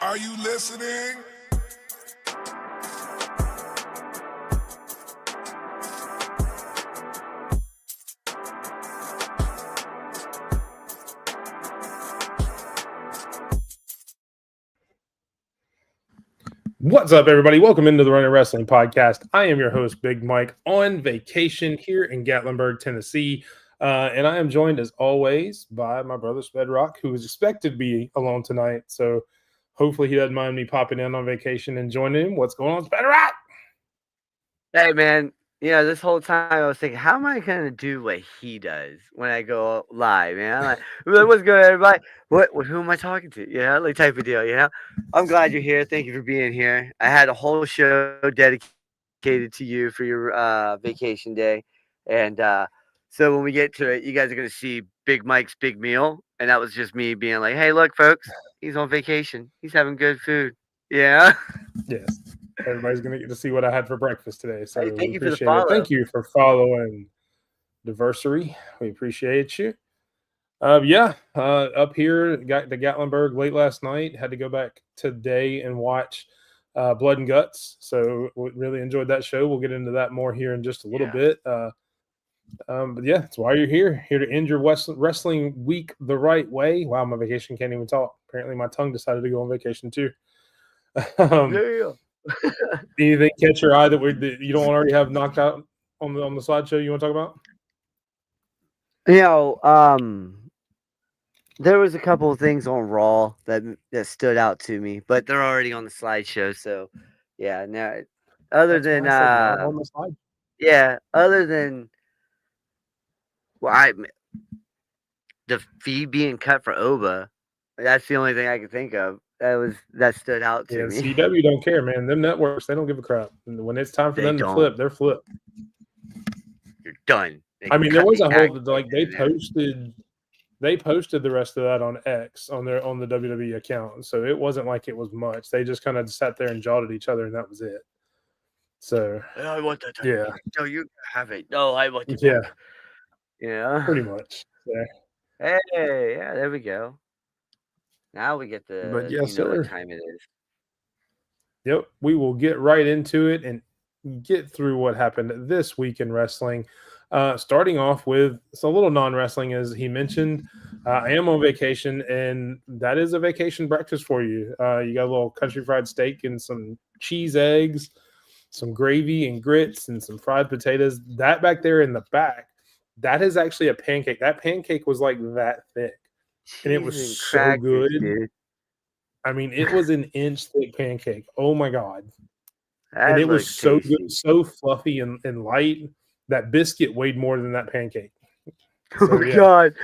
Are you listening? What's up, everybody? Welcome into the Running Wrestling Podcast. I am your host, Big Mike, on vacation here in Gatlinburg, Tennessee. And I am joined, as always, by my brother, Spedrock, who is expected to be alone tonight. So hopefully he doesn't mind me popping in on vacation and joining him. What's going on, Spedrock? Hey, man. Yeah, this whole time I was thinking, how am I going to do what he does when I go live, man? I'm like, what's good, everybody? Who am I talking to? You know, like type of deal, you know? I'm glad you're here. Thank you for being here. I had a whole show dedicated to you for your vacation day. And so when we get to it, you guys are going to see Big Mike's big meal. And that was just me being like, hey, look, folks, he's on vacation. He's having good food. Yeah. Yes. Everybody's going to get to see what I had for breakfast today. So Hey, we thank you for the appreciate it. follow. Thank you for following Diversary. We appreciate you. Up here, got to Gatlinburg late last night. Had to go back today and watch Blood and Guts. So we really enjoyed that show. We'll get into that more here in just a little bit. But yeah, that's why you're here to end your wrestling week the right way. Wow, my vacation can't even talk. Apparently, my tongue decided to go on vacation too. Anything catch your eye that you don't already have knocked out on the slideshow you want to talk about? You know, there was a couple of things on Raw that stood out to me, but they're already on the slideshow. So, yeah. Now, other That's than why I said not on the slide. yeah, other than well, the fee being cut for Oba, that's the only thing I could think of. That stood out to me. CW don't care, man. Them networks, they don't give a crap. When it's time for them to flip, they're flip. You're done. I mean, there was a whole they posted the rest of that on X on the WWE account, so it wasn't like it was much. They just kind of sat there and jawed at each other, and that was it. So I want that. Yeah. No, you have it. No, I want it. Yeah. Yeah. Pretty much. Yeah. Hey, yeah, there we go. Now we get But yes, sir. what time it is. Yep, we will get right into it and get through what happened this week in wrestling. Starting off with a little non-wrestling, as he mentioned. I am on vacation, and that is a vacation breakfast for you. You got a little country fried steak and some cheese eggs, some gravy and grits, and some fried potatoes. That back there in the back, that is actually a pancake. That pancake was like that thick, and it was so good. Dude. I mean, it was an inch thick pancake. Oh my God. And it was so good, so fluffy and light. That biscuit weighed more than that pancake. So, God.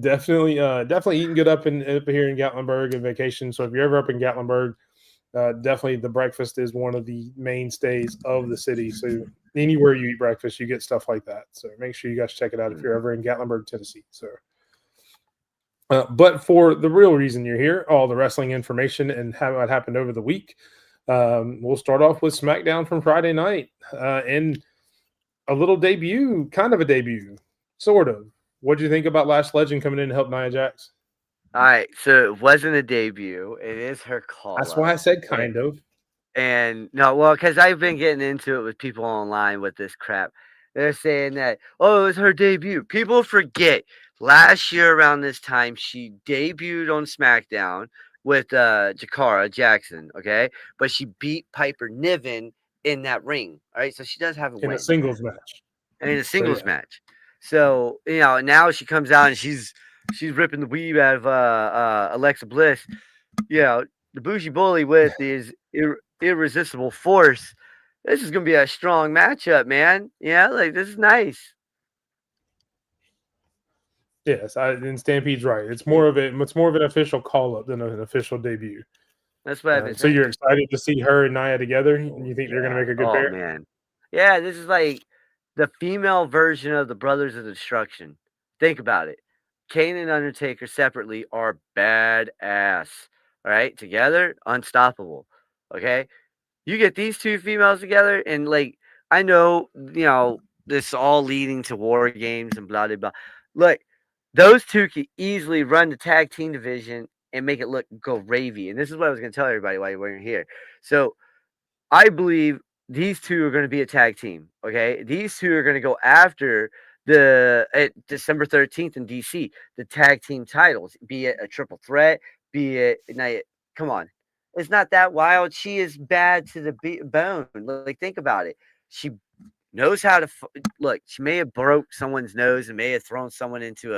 Definitely eating good up here in Gatlinburg and vacation. So if you're ever up in Gatlinburg, definitely the breakfast is one of the mainstays of the city. So anywhere you eat breakfast, you get stuff like that. So make sure you guys check it out if you're ever in Gatlinburg, Tennessee. So. But for the real reason you're here, all the wrestling information and what happened over the week, we'll start off with SmackDown from Friday night and a little debut, kind of a debut, sort of. What do you think about Lash Legend coming in to help Nia Jax? All right, so it wasn't a debut. It is her call. That's why I said kind of. And no, well, because I've been getting into it with people online with this crap. They're saying that, oh, it was her debut. People forget. Last year around this time, she debuted on SmackDown with Jakara Jackson, okay? But she beat Piper Niven in that ring, all right? So she does have a win. In a singles match. And in a singles match. So, now she comes out and she's ripping the weave out of Alexa Bliss. The Bougie Bully with his irresistible force. This is going to be a strong matchup, man. Yeah, like this is nice. Yes, and Stampede's right. It's more of an official call-up than an official debut. That's what I've been saying. So you're excited to see her and Nia together? And you think they're going to make a good pair? Oh, man. Yeah, this is like the female version of the Brothers of Destruction. Think about it. Kane and Undertaker separately are badass. All right? Together, unstoppable. Okay? You get these two females together, and like, I know, this all leading to war games and blah, blah, blah. Look, those two could easily run the tag team division and make it look gravy. And this is what I was going to tell everybody while you weren't here. So I believe these two are going to be a tag team. Okay, these two are going to go after December 13th in DC, the tag team titles, be it a triple threat, be it come on, it's not that wild. She is bad to the bone. Like, think about it. She knows how to look. She may have broke someone's nose and may have thrown someone into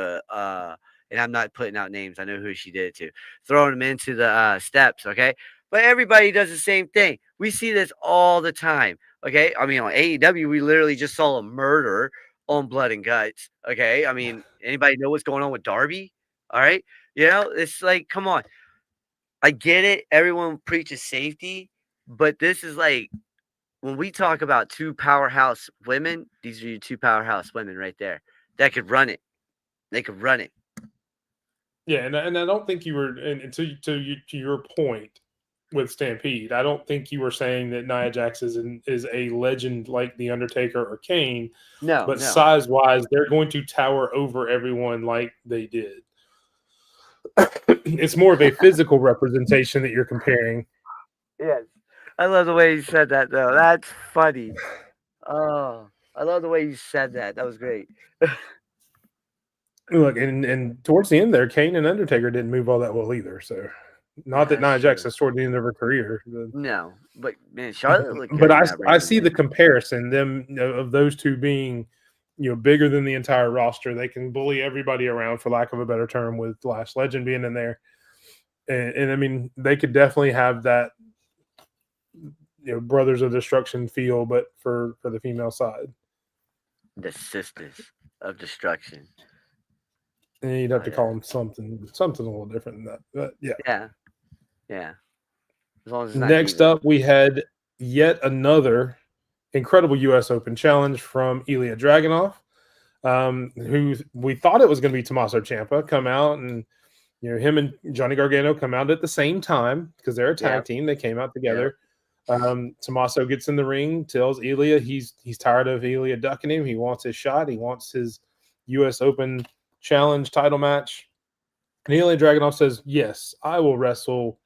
and I'm not putting out names. I know who she did it to. Throwing them into the steps. Okay, but everybody does the same thing. We see this all the time. Okay, I mean, on AEW, we literally just saw a murder on Blood and Guts. Okay, I mean, anybody know what's going on with Darby? All right, it's like, come on. I get it. Everyone preaches safety, but this is like, when we talk about two powerhouse women, these are your two powerhouse women right there that could run it. They could run it. Yeah, and I don't think you were, and to your point with Stampede, I don't think you were saying that Nia Jax is a legend like The Undertaker or Kane. No, but no. size-wise, they're going to tower over everyone like they did. It's more of a physical representation that you're comparing. Yes. I love the way you said that, though. That's funny. Oh, I love the way you said that. That was great. Look, and towards the end there, Kane and Undertaker didn't move all that well either. So, not that Nia Jax is toward the end of her career. No, but man, Charlotte looked good. But I see the comparison of those two being, bigger than the entire roster. They can bully everybody around, for lack of a better term, with Lash Legend being in there. And I mean, they could definitely have that, Brothers of Destruction feel, but for the female side. The Sisters of Destruction. And you'd have to call them something a little different than that. But yeah. Yeah. As long as it's not Next up, we had yet another incredible U.S. Open challenge from Ilya Dragunov, who we thought it was going to be Tommaso Ciampa come out, and him and Johnny Gargano come out at the same time because they're a tag team. They came out together. Tommaso gets in the ring, tells Ilya he's tired of Ilya ducking him. He wants his shot. He wants his U.S. Open challenge title match. And Ilya Dragunov says, "Yes, I will wrestle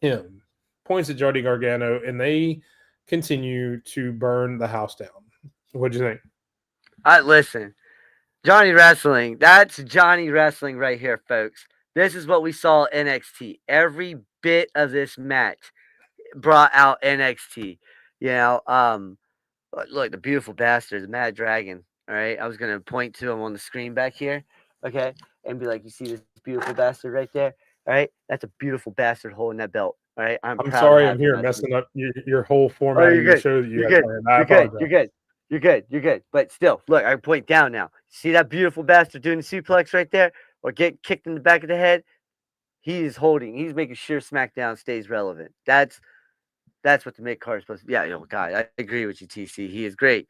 him." Points at Johnny Gargano, and they continue to burn the house down. What'd you think? Listen, Johnny Wrestling. That's Johnny Wrestling right here, folks. This is what we saw at NXT. Every bit of this match brought out NXT. Look, the beautiful bastard, the Mad Dragon. All right, I was gonna point to him on the screen back here, okay, and be like, "You see this beautiful bastard right there? All right, that's a beautiful bastard holding that belt. All right, I'm proud sorry, to have I'm here him. messing up your whole format of your show that you had planned. I apologize. You're good. But still, look, I point down now. See that beautiful bastard doing the suplex right there, or get kicked in the back of the head? He's making sure SmackDown stays relevant. That's what the mid card is supposed to be. Yeah, God, I agree with you, TC. He is great.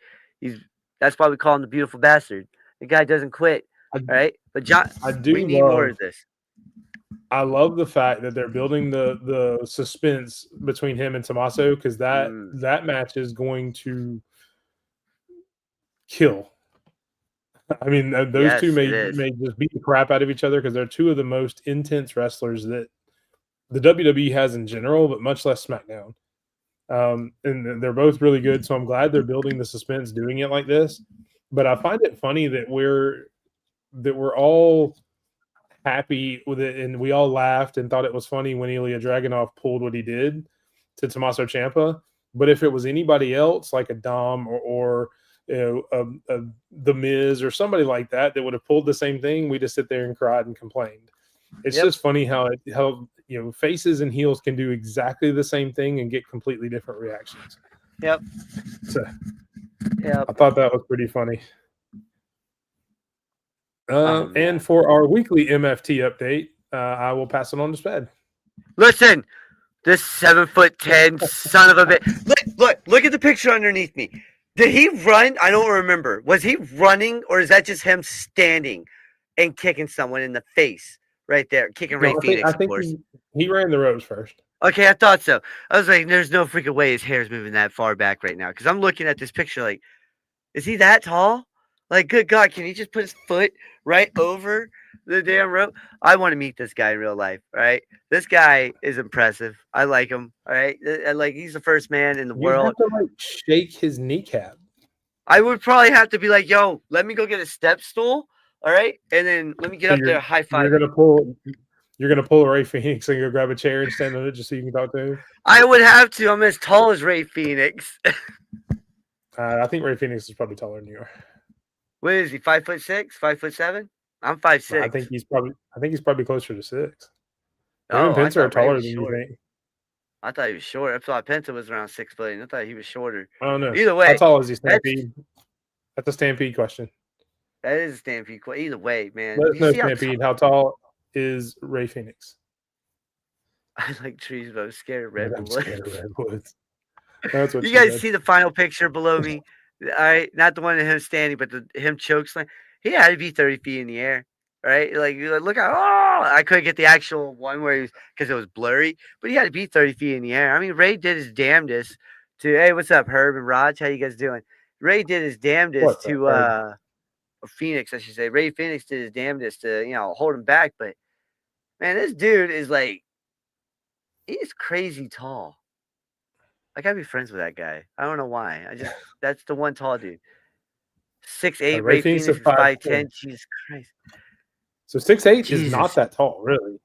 That's why we call him the beautiful bastard. The guy doesn't quit. All right, but John, we need more of this. I love the fact that they're building the suspense between him and Tommaso, because that match is going to kill. I mean, those two may just beat the crap out of each other, because they're two of the most intense wrestlers that the WWE has in general, but much less SmackDown. And they're both really good, so I'm glad they're building the suspense doing it like this. But I find it funny that we're all happy with it, and we all laughed and thought it was funny when Ilya Dragunov pulled what he did to Tommaso Ciampa. But if it was anybody else, like a Dom or The Miz or somebody like that would have pulled the same thing, we just sit there and cried and complained. It's just funny how faces and heels can do exactly the same thing and get completely different reactions. Yep. So, I thought that was pretty funny. And for our weekly MFT update, I will pass it on to Sped. Listen, this 7'10" son of a bitch. Look at the picture underneath me. Did he run? I don't remember. Was he running, or is that just him standing and kicking someone in the face right there? Kicking Ray Phoenix, of course. He ran the ropes first. Okay, I thought so. I was like, there's no freaking way his hair's moving that far back right now, because I'm looking at this picture is he that tall? Like, good God, can he just put his foot right over the damn rope. I want to meet this guy in real life. All right, this guy is impressive. I like him. All right, like he's the first man in the You'd world. have to like shake his kneecap. I would probably have to be like, "Yo, let me go get a step stool." All right, and then let me get So up there, high five. you're gonna pull a Ray Phoenix and go grab a chair and stand on it just so you can talk to him. I would have to. I'm as tall as Ray Phoenix. I think Ray Phoenix is probably taller than you are. What is he? 5'6", 5'7"? I'm 5'6". I think he's probably closer to 6. Him and Oh, I Pence are thought Ray taller was than you short. think. I thought he was short. I thought Penta was around 6'8". I thought he was shorter. I don't know. Either How way, tall is he, that's Stampede? That's a Stampede question. that is a stampede. Either way, man. Let us You know, see how Stampede. How tall is Ray Phoenix? I like trees, but I'm scared of I'm redwoods. scared of redwoods. That's what You she guys said. see the final picture below me? All right, not the one of him standing, but him choke slam. He had to be 30 feet in the air. All right, like look how I couldn't get the actual one where he was because it was blurry, but he had to be 30 feet in the air. I mean, Ray did his damnedest to. Hey, what's up, Herb and Raj? How you guys doing? Ray did his damnedest What's that? to or Phoenix, I should say. Ray Phoenix did his damnedest to hold him back, but man, this dude is like he's crazy tall. I gotta be friends with that guy. I don't know why. That's the one tall dude. 6'8". Ray Ray Phoenix Phoenix is is 5'10". 5'10". Jesus Christ. So 6'8" is not Jesus. that tall, really.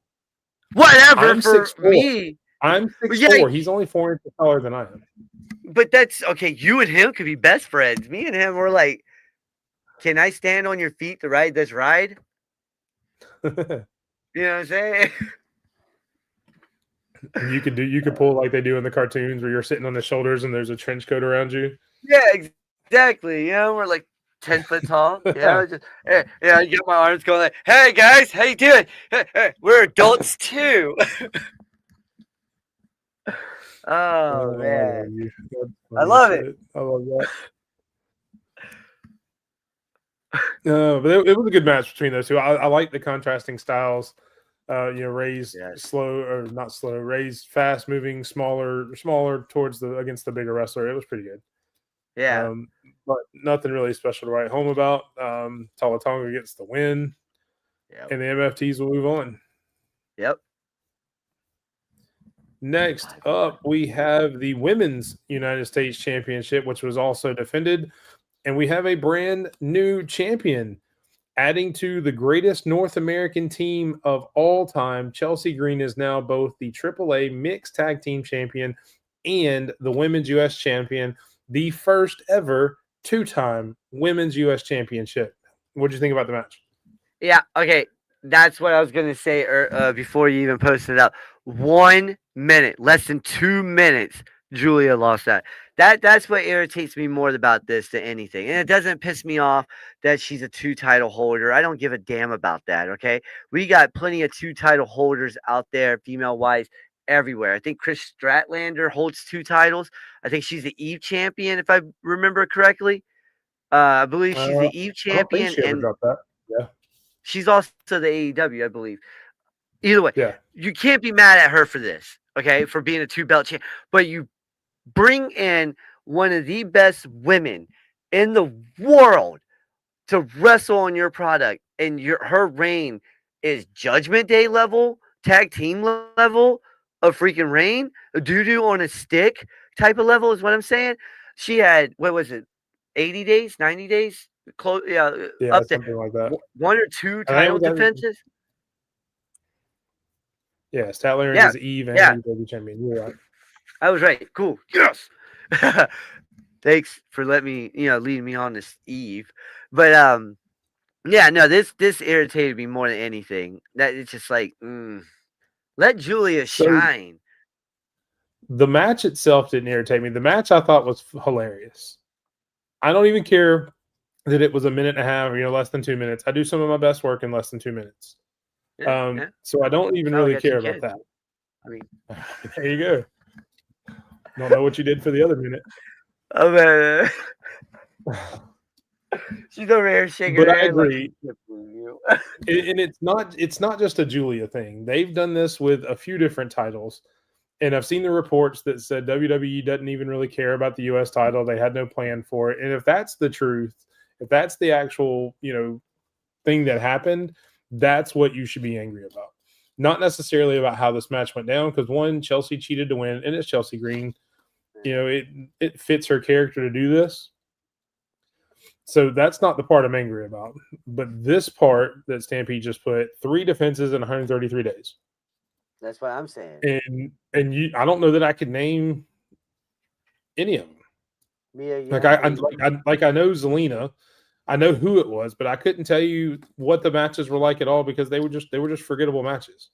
Whatever I'm for 6'4". me. I'm But yeah, 6'4". He's only 4 inches taller than I but that's okay. You and him could be best friends. Me and him were like, can I stand on your feet to ride this ride? am. You know what I'm saying? And you could pull like they do in the cartoons where you're sitting on the shoulders and there's a trench coat around you. Yeah, exactly. We're like 10 foot tall. Just I get my arms going like, hey guys, how you doing? Hey, we're adults too. Oh I love man. you. That's I funny as love it. shit. I love that. No, but it was a good match between those two. I like the contrasting styles. Ray's Yes. slow or not slow. Ray's fast moving, smaller towards the against the bigger wrestler. It was pretty good. Yeah. But nothing really special to write home about. Talatonga gets the win, Yep. and the MFTs will move on. Yep. Next up, we have the Women's United States Championship, which was also defended, and we have a brand new champion. Adding to the greatest North American team of all time, Chelsea Green is now both the AAA Mixed Tag Team Champion and the Women's U.S. Champion, the first ever two-time Women's U.S. Championship. What did you think about the match? Yeah. Okay. That's what I was gonna say before you even posted it up. 1 minute, less than 2 minutes. Julia lost that. That's what irritates me more about this than anything. And it doesn't piss me off that she's a 2 title holder. I don't give a damn about that. Okay. We got plenty of 2 title holders out there, female wise, everywhere. I think Chris Stratlander holds 2 titles. I think she's the Eve champion, if I remember correctly. I believe she's the Eve I don't think champion, she ever and dropped that. Yeah. she's also the AEW, I believe. Either way, Yeah. you can't be mad at her for this, okay, for being a 2 belt champ. But you bring in one of the best women in the world to wrestle on your product, and her reign is Judgment Day level, tag team level of freaking reign, a doo doo on a stick type of level is what I'm saying. She had what was it, 80 days, 90 days, close, yeah, Yeah, up there, something like that. 1 or 2 I think it title was defenses. yeah, Statlander Yeah, is Eve and yeah, AEW champion. You're right. I was right. Cool. Yes. Thanks for letting me, leading me on this Eve. But yeah, no, this irritated me more than anything. That it's just like, let Julia So shine. the match itself didn't irritate me. The match I thought was hilarious. I don't even care that it was a minute and a half or less than 2 minutes. I do some of my best work in less than 2 minutes. Yeah, yeah. So I don't even So I really got 2 care about kids. that. I mean, There you go. Don't know what you did for the other minute. oh man, she's over here shaking But her I head like, agree. And it's not just a Julia thing. They've done this with a few different titles. And I've seen the reports that said WWE doesn't even really care about the US title. They had no plan for it. And if that's the truth, if that's the actual, thing that happened, That's what you should be angry about. Not necessarily about how this match went down, because one, Chelsea cheated to win, and it's Chelsea Green. It fits her character to do this. So that's not the part I'm angry about. But this part that Stampede just put, 3 defenses in 133 days. That's what I'm saying. And I don't know that I could name any of them. I know Zelina. I know who it was, but I couldn't tell you what the matches were like at all, because they were just forgettable matches.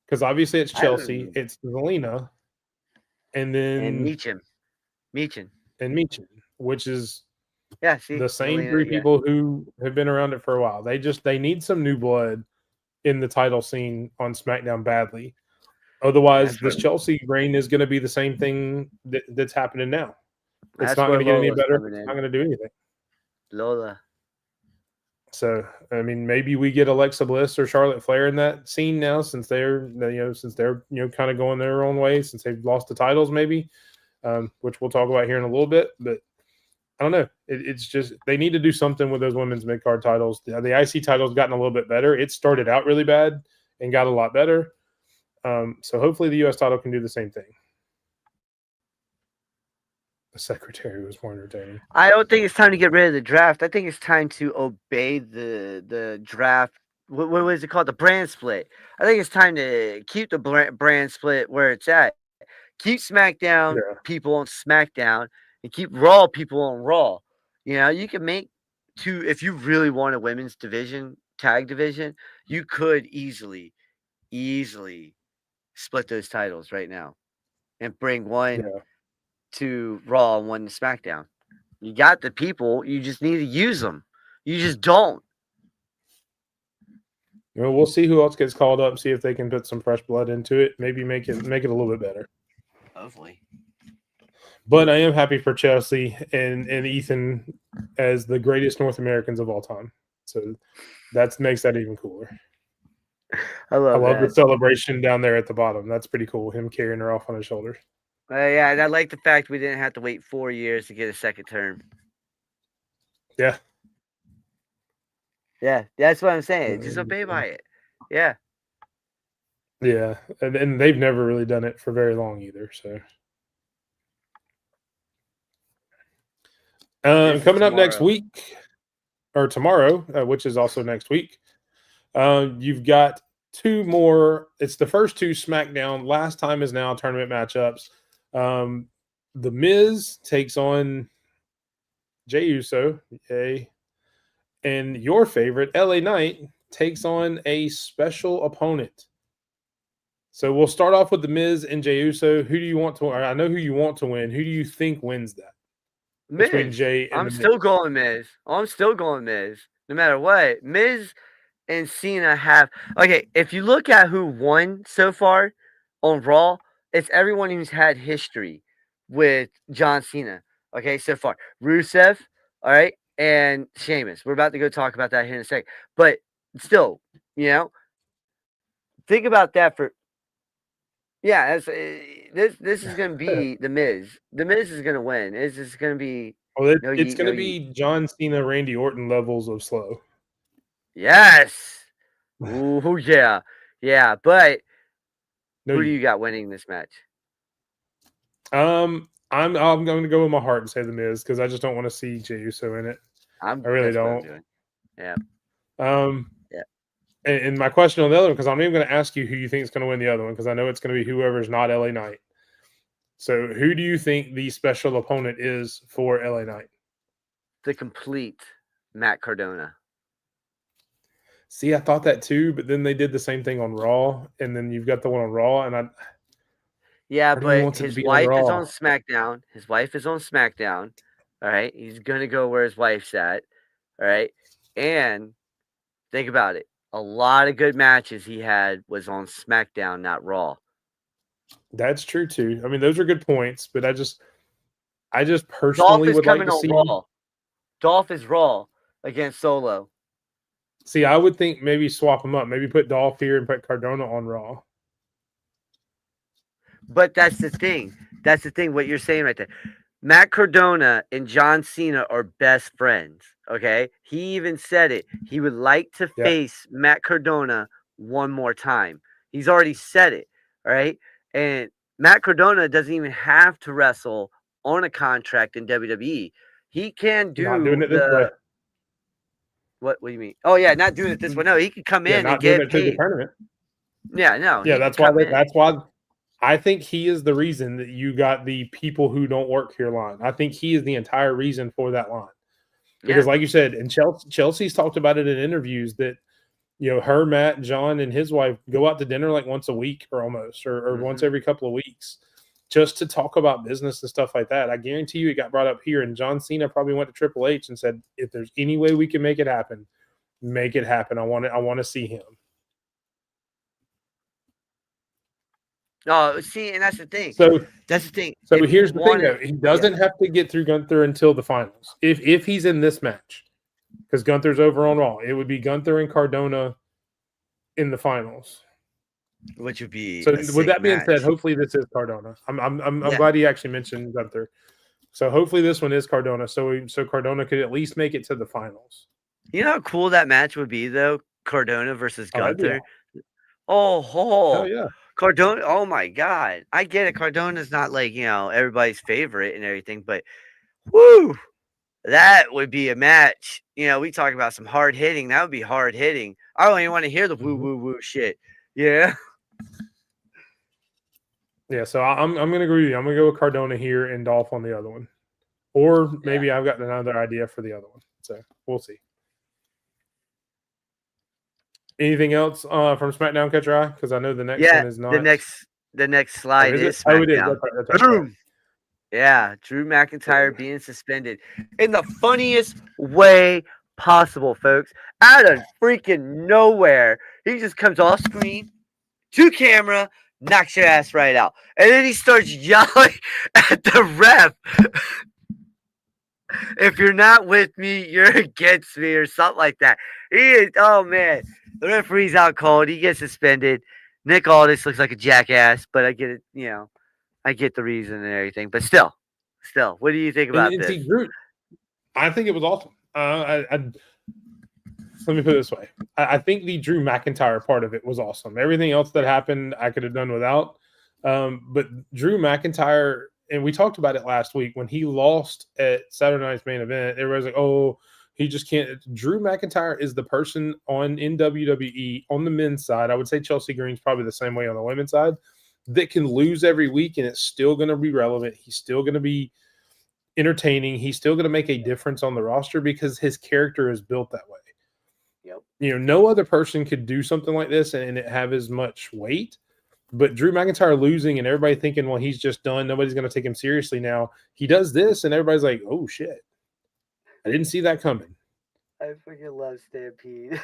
Because obviously it's Chelsea, it's Zelina, and then Meechin, which is see, the same Zelina, 3 people who have been around it for a while. They need some new blood in the title scene on SmackDown badly. Otherwise, this Chelsea reign is going to be the same thing that's happening now. It's not going to get any better. It's not going to do anything. Lola. So, I mean, maybe we get Alexa Bliss or Charlotte Flair in that scene now, since they're kind of going their own way, since they've lost the titles, maybe, which we'll talk about here in a little bit. But I don't know. It's just they need to do something with those women's mid-card titles. The IC title's gotten a little bit better. It started out really bad and got a lot better. So hopefully the U.S. title can do the same thing. The secretary was more entertaining. I don't think it's time to get rid of the draft. I think it's time to obey the draft. What was it called? The brand split. I think it's time to keep the brand split where it's at. Keep SmackDown people on SmackDown and keep Raw people on Raw. You can make 2 if you really want a women's division, tag division. You could easily split those titles right now and bring one to Raw and one to SmackDown. You got the people. You just need to use them. You just don't. Well, we'll see who else gets called up. See if they can put some fresh blood into it. Maybe make it a little bit better. Hopefully. But I am happy for Chelsea and Ethan as the greatest North Americans of all time. So that makes that even cooler. I love the celebration down there at the bottom. That's pretty cool. Him carrying her off on his shoulders. Yeah, and I like the fact we didn't have to wait 4 years to get a second term. Yeah. Yeah, that's what I'm saying. Just obey by it. Yeah. Yeah, and they've never really done it for very long either. So, coming up next week or tomorrow, which is also next week, you've got 2 more. It's the first 2 SmackDown Last Time Is Now tournament matchups. The Miz takes on Jey Uso, yay, and your favorite LA Knight takes on a special opponent. So we'll start off with the Miz and Jey Uso. Who do you want to? I know who you want to win. Who do you think wins that? Miz. Between Jey and I'm still going Miz. No matter what. Miz and Cena have. Okay, if you look at who won so far on Raw, it's everyone who's had history with John Cena. Okay, so far. Rusev, all right, and Sheamus. We're about to go talk about that here in a sec. But still, think about that for. Yeah, this is going to be the Miz. The Miz is going to win. It's just going to be. It's going to be John Cena, Randy Orton levels of slow. Yes. Ooh, yeah. Yeah, but who do you got winning this match? I'm going to go with my heart and say the Miz, because I just don't want to see Jey Uso in it. I really don't. Yeah. Yeah. And my question on the other one, because I'm even going to ask you who you think is going to win the other one, because I know it's going to be whoever's not LA Knight. So who do you think the special opponent is for LA Knight? The complete Matt Cardona. See, I thought that too, but then they did the same thing on Raw, and then you've got the one on Raw, and but his wife is on SmackDown. His wife is on SmackDown. All right, he's gonna go where his wife's at. All right, and think about it. A lot of good matches he had was on SmackDown, not Raw. That's true too. I mean, those are good points, but I just personally would like to see Raw. Dolph is Raw against Solo. See, I would think maybe swap them up. Maybe put Dolph here and put Cardona on Raw. But that's the thing. What you're saying right there. Matt Cardona and John Cena are best friends. Okay, he even said it. He would like to Yeah, face Matt Cardona one more time. He's already said it. All right, and Matt Cardona doesn't even have to wrestle on a contract in WWE. He can not doing do it this way. the what? What do you mean? Oh yeah, not doing it this way. No, he could come Yeah, in and not doing get it through the paid. tournament. Yeah, no, Yeah, he could come in. that's why I think he is the reason that you got the people who don't work here line. I think he is the entire reason for that line. Yeah. Because like you said, and Chelsea's talked about it in interviews that her, Matt, John, and his wife go out to dinner like once a week or almost, or once Hmm. every couple of weeks, just to talk about business and stuff like that. I guarantee you it got brought up here, and John Cena probably went to Triple H and said, if there's any way we can make it happen, make it happen. I want to see him. Oh, see, and that's the thing. So That's the thing. So If you here's the thing, wanted, though. He yeah, doesn't have to get through Gunther until the finals. If he's in this match, because Gunther's over on Raw, it would be Gunther and Cardona in the finals. which would be So a with sick that being said, match. hopefully this is Cardona. I'm Yeah. glad he actually mentioned Gunther. So hopefully this one is Cardona. So Cardona could at least make it to the finals. You know how cool that match would be, though? Cardona versus Oh, that'd be Gunther. awesome. Oh, Hell ho. yeah. Cardona. Oh my God. I get it. Cardona's not like, everybody's favorite and everything, but whoo, that would be a match. We talk about some hard hitting. That would be hard hitting. I don't even want to hear the woo, Mhm. woo, woo shit. Yeah. Yeah. So I'm gonna agree with you. I'm gonna go with Cardona here and Dolph on the other one, or Yeah. maybe I've got another idea for the other one. So we'll see. Anything else from SmackDown Catch Your Eye? Because I know the next Yeah. one is The not. next the next Oh, slide is it? is Oh, it is. SmackDown. That's right. Sorry. Boom. Yeah, Drew McIntyre being suspended in the funniest way possible, folks. Out of freaking nowhere, he just comes off screen to camera, knocks your ass right out, and then he starts yelling at the ref. If you're not with me, you're against me, or something like that. He is. Oh man, the referee's out cold. He gets suspended. Nick Aldis looks like a jackass, but I get it. I get the reason and everything, but still, what do you think about And this? see, Drew, I think it was awesome. Let me put it this way: I think the Drew McIntyre part of it was awesome. Everything else that happened, I could have done without. But Drew McIntyre, and we talked about it last week when he lost at Saturday Night's Main Event. Everybody's like, "Oh, he just can't." Drew McIntyre is the person in WWE on the men's side. I would say Chelsea Green's probably the same way on the women's side, that can lose every week and it's still going to be relevant. He's still going to be entertaining. He's still going to make a difference on the roster because his character is built that way. Yep. No other person could do something like this and it have as much weight. But Drew McIntyre losing and everybody thinking, well, he's just done. Nobody's going to take him seriously now. He does this and everybody's like, oh, shit. I didn't see that coming. I freaking love Stampede.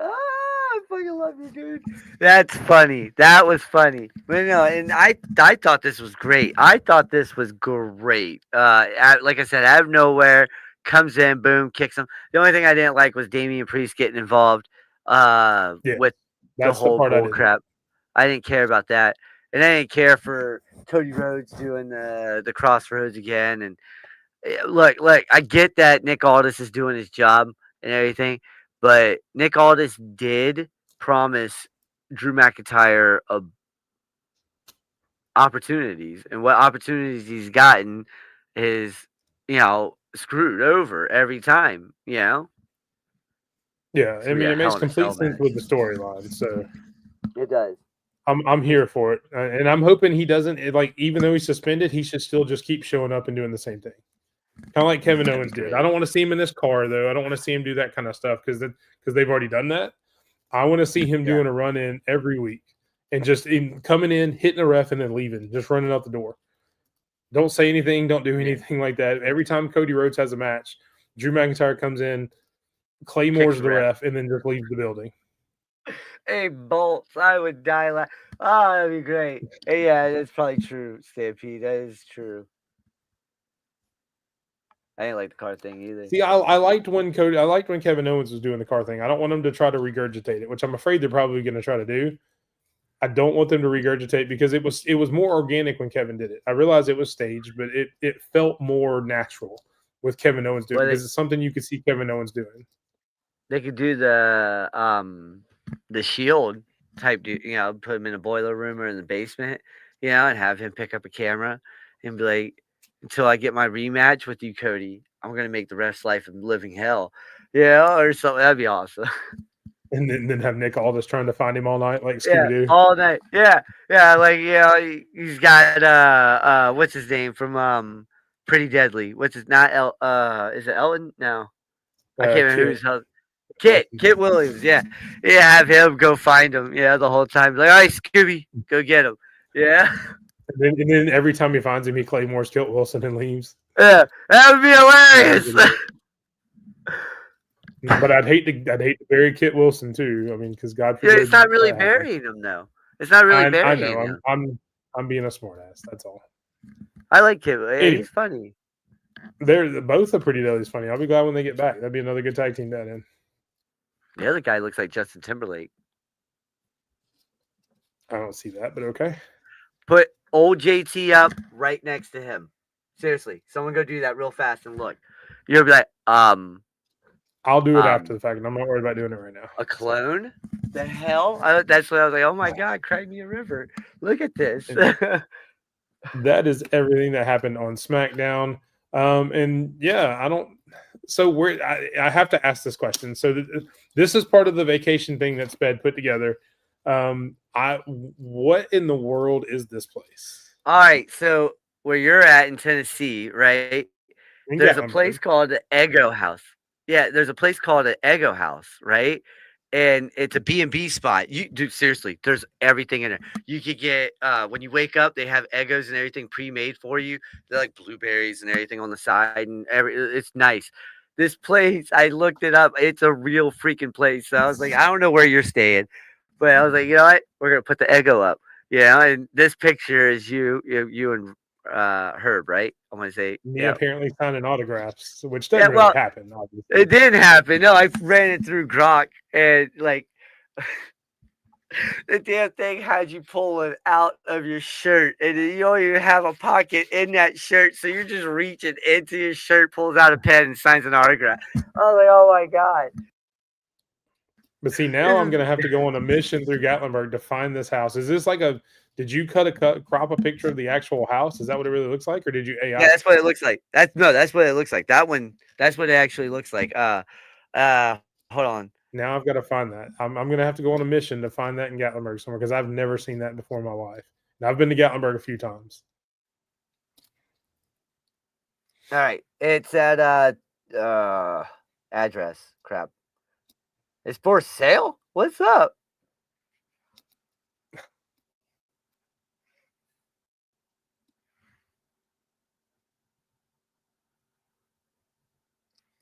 I fucking love you, dude. That's funny. That was funny. But no, and I thought this was great. I thought this was great. Like I said, out of nowhere, comes in, boom, kicks him. The only thing I didn't like was Damian Priest getting involved Yeah, with the that's the whole part I bull didn't. crap. I didn't care about that. And I didn't care for Cody Rhodes doing the crossroads again. And look, I get that Nick Aldis is doing his job and everything, but Nick Aldis did promise Drew McIntyre opportunities, and what opportunities he's gotten is, screwed over every time. Yeah, It's I gonna be mean, a it makes Hell in a complete Cell sense match. with the storyline. So It does. I'm here for it, and I'm hoping he doesn't like. Even though he's suspended, he should still just keep showing up and doing the same thing, kind of like Kevin That'd be Owens did. I great. don't want to see him in this car though. I don't want to see him do that kind of stuff because they've already done that. I want to see him Yeah. doing a run in every week and just coming in, hitting a ref, and then leaving, just running out the door. Don't say anything. Don't do Yeah. anything like that. Every time Cody Rhodes has a match, Drew McIntyre comes in, Kicks claymores the the ref. ref, and then just leaves the building. Hey, bolts! I would die. Oh, that'd be great. Hey, yeah, that's probably true, Stampede. That is true. I didn't like the car thing either. See, I liked when Kevin Owens was doing the car thing. I don't want him to try to regurgitate it, which I'm afraid they're probably going to try to do. I don't want them to regurgitate because it was more organic when Kevin did it. I realized it was staged, but it felt more natural. with Kevin Owens doing Well, because it's something you could see Kevin Owens doing. they could do the Shield type, put him in a boiler room or in the basement, and have him pick up a camera and be like, "Until I get my rematch with you, Cody, I'm gonna make the rest life a living hell," or something. That'd be awesome. And then have Nick Aldis trying to find him all night like Yeah, Scooby Doo. all night. Yeah, yeah. Like he's got what's his name from Pretty Deadly? What's his not El? Is it Elton? No, I can't remember Kit. who's Kit Williams. Yeah, yeah. Have him go find him. Yeah, the whole time. Like, all right, Scooby, go get him. Yeah, And then every time he finds him, he Claymores Kit Wilson and leaves. yeah. That would be hilarious. But I'd hate to bury Kit Wilson too. I mean, because God Yeah, forbid it's not really that happens. burying him though. It's not really I burying know. him. I'm being a smartass. That's all. I like Kit. Anyway, He's funny. they're both are pretty deadly funny. I'll be glad when they get back. That'd be another good tag team to add in. The other guy looks like Justin Timberlake. I don't see that, but okay. Put old JT up right next to him. Seriously, someone go do that real fast and look. You'll be like, I'll do it after the fact, and I'm not worried about doing it right now. A clone? The hell? That's what I was like. Oh my god, cry me a river. Look at this. That is everything that happened on SmackDown. And yeah, I don't. So I have to ask this question. So this is part of the vacation thing that Sped put together. What in the world is this place? All right, so where you're at in Tennessee, right? There's a place called the Eggo House. Yeah, there's a place called the Eggo House, right? And it's a B&B spot. Dude, seriously, there's everything in there. You could get when you wake up, they have Eggos and everything pre-made for you. They're like blueberries and everything on the side, and it's nice. This place, I looked it up. It's a real freaking place. So I was like, I don't know where you're staying, but I was like, you know what? We're gonna put the Eggo up. And this picture is you and Herb, right? I'm gonna say Me apparently signing autographs, which doesn't really happen. Obviously, it didn't happen. No, I ran it through Grok, and like the damn thing had you pulling out of your shirt, and you don't even have a pocket in that shirt, so you're just reaching into your shirt, pulls out a pen, and signs an autograph. I was like, oh my god. But see, now I'm gonna have to go on a mission through Gatlinburg to find this house. Is this like a? Did you crop a picture of the actual house? Is that what it really looks like, or did you AI? Yeah, that's what it looks like. That's what it looks like. That one. That's what it actually looks like. Hold on. Now I've got to find that. I'm gonna have to go on a mission to find that in Gatlinburg somewhere because I've never seen that before in my life. Now I've been to Gatlinburg a few times. All right, it's at address. Crap. It's for sale? What's up?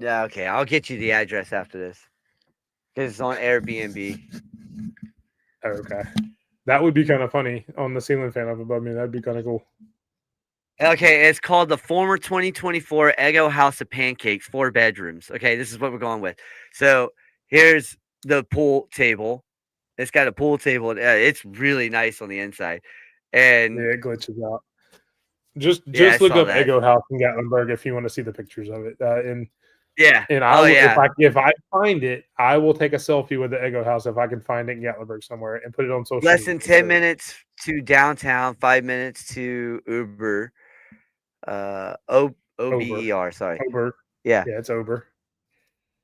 Yeah, okay. I'll get you the address after this. Because it's on Airbnb. Okay. That would be kind of funny on the ceiling fan up above me. That'd be kind of cool. Okay, it's called the former 2024 Eggo House of Pancakes, 4 bedrooms. Okay, this is what we're going with. So here's the pool table. It's got a pool table. It's really nice on the inside. And yeah, it glitches out. Just look up Eggo House in Gatlinburg if you want to see the pictures of it. And if I find it, I will take a selfie with the Eggo House if I can find it in Gatlinburg somewhere and put it on social. Less than 10 minutes to downtown, 5 minutes to Uber. OBER, sorry. Uber. Yeah. Yeah, it's Uber.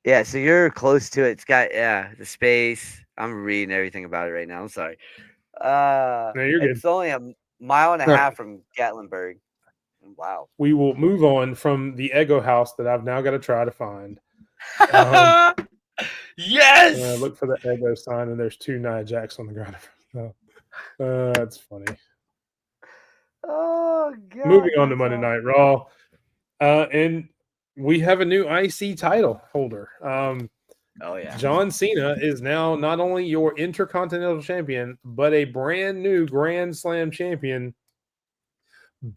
Yeah, so you're close to it. It's got the space. I'm reading everything about it right now. I'm sorry. No, you're good. It's only a mile and a half from Gatlinburg. Wow. We will move on from the Eggo House that I've now got to try to find. Yes. Look for the Eggo sign, and there's 2 Nia Jax on the ground. That's funny. Oh god. Moving on to Monday Night Raw, and we have a new IC title holder. Oh yeah. John Cena is now not only your Intercontinental Champion, but a brand new Grand Slam champion,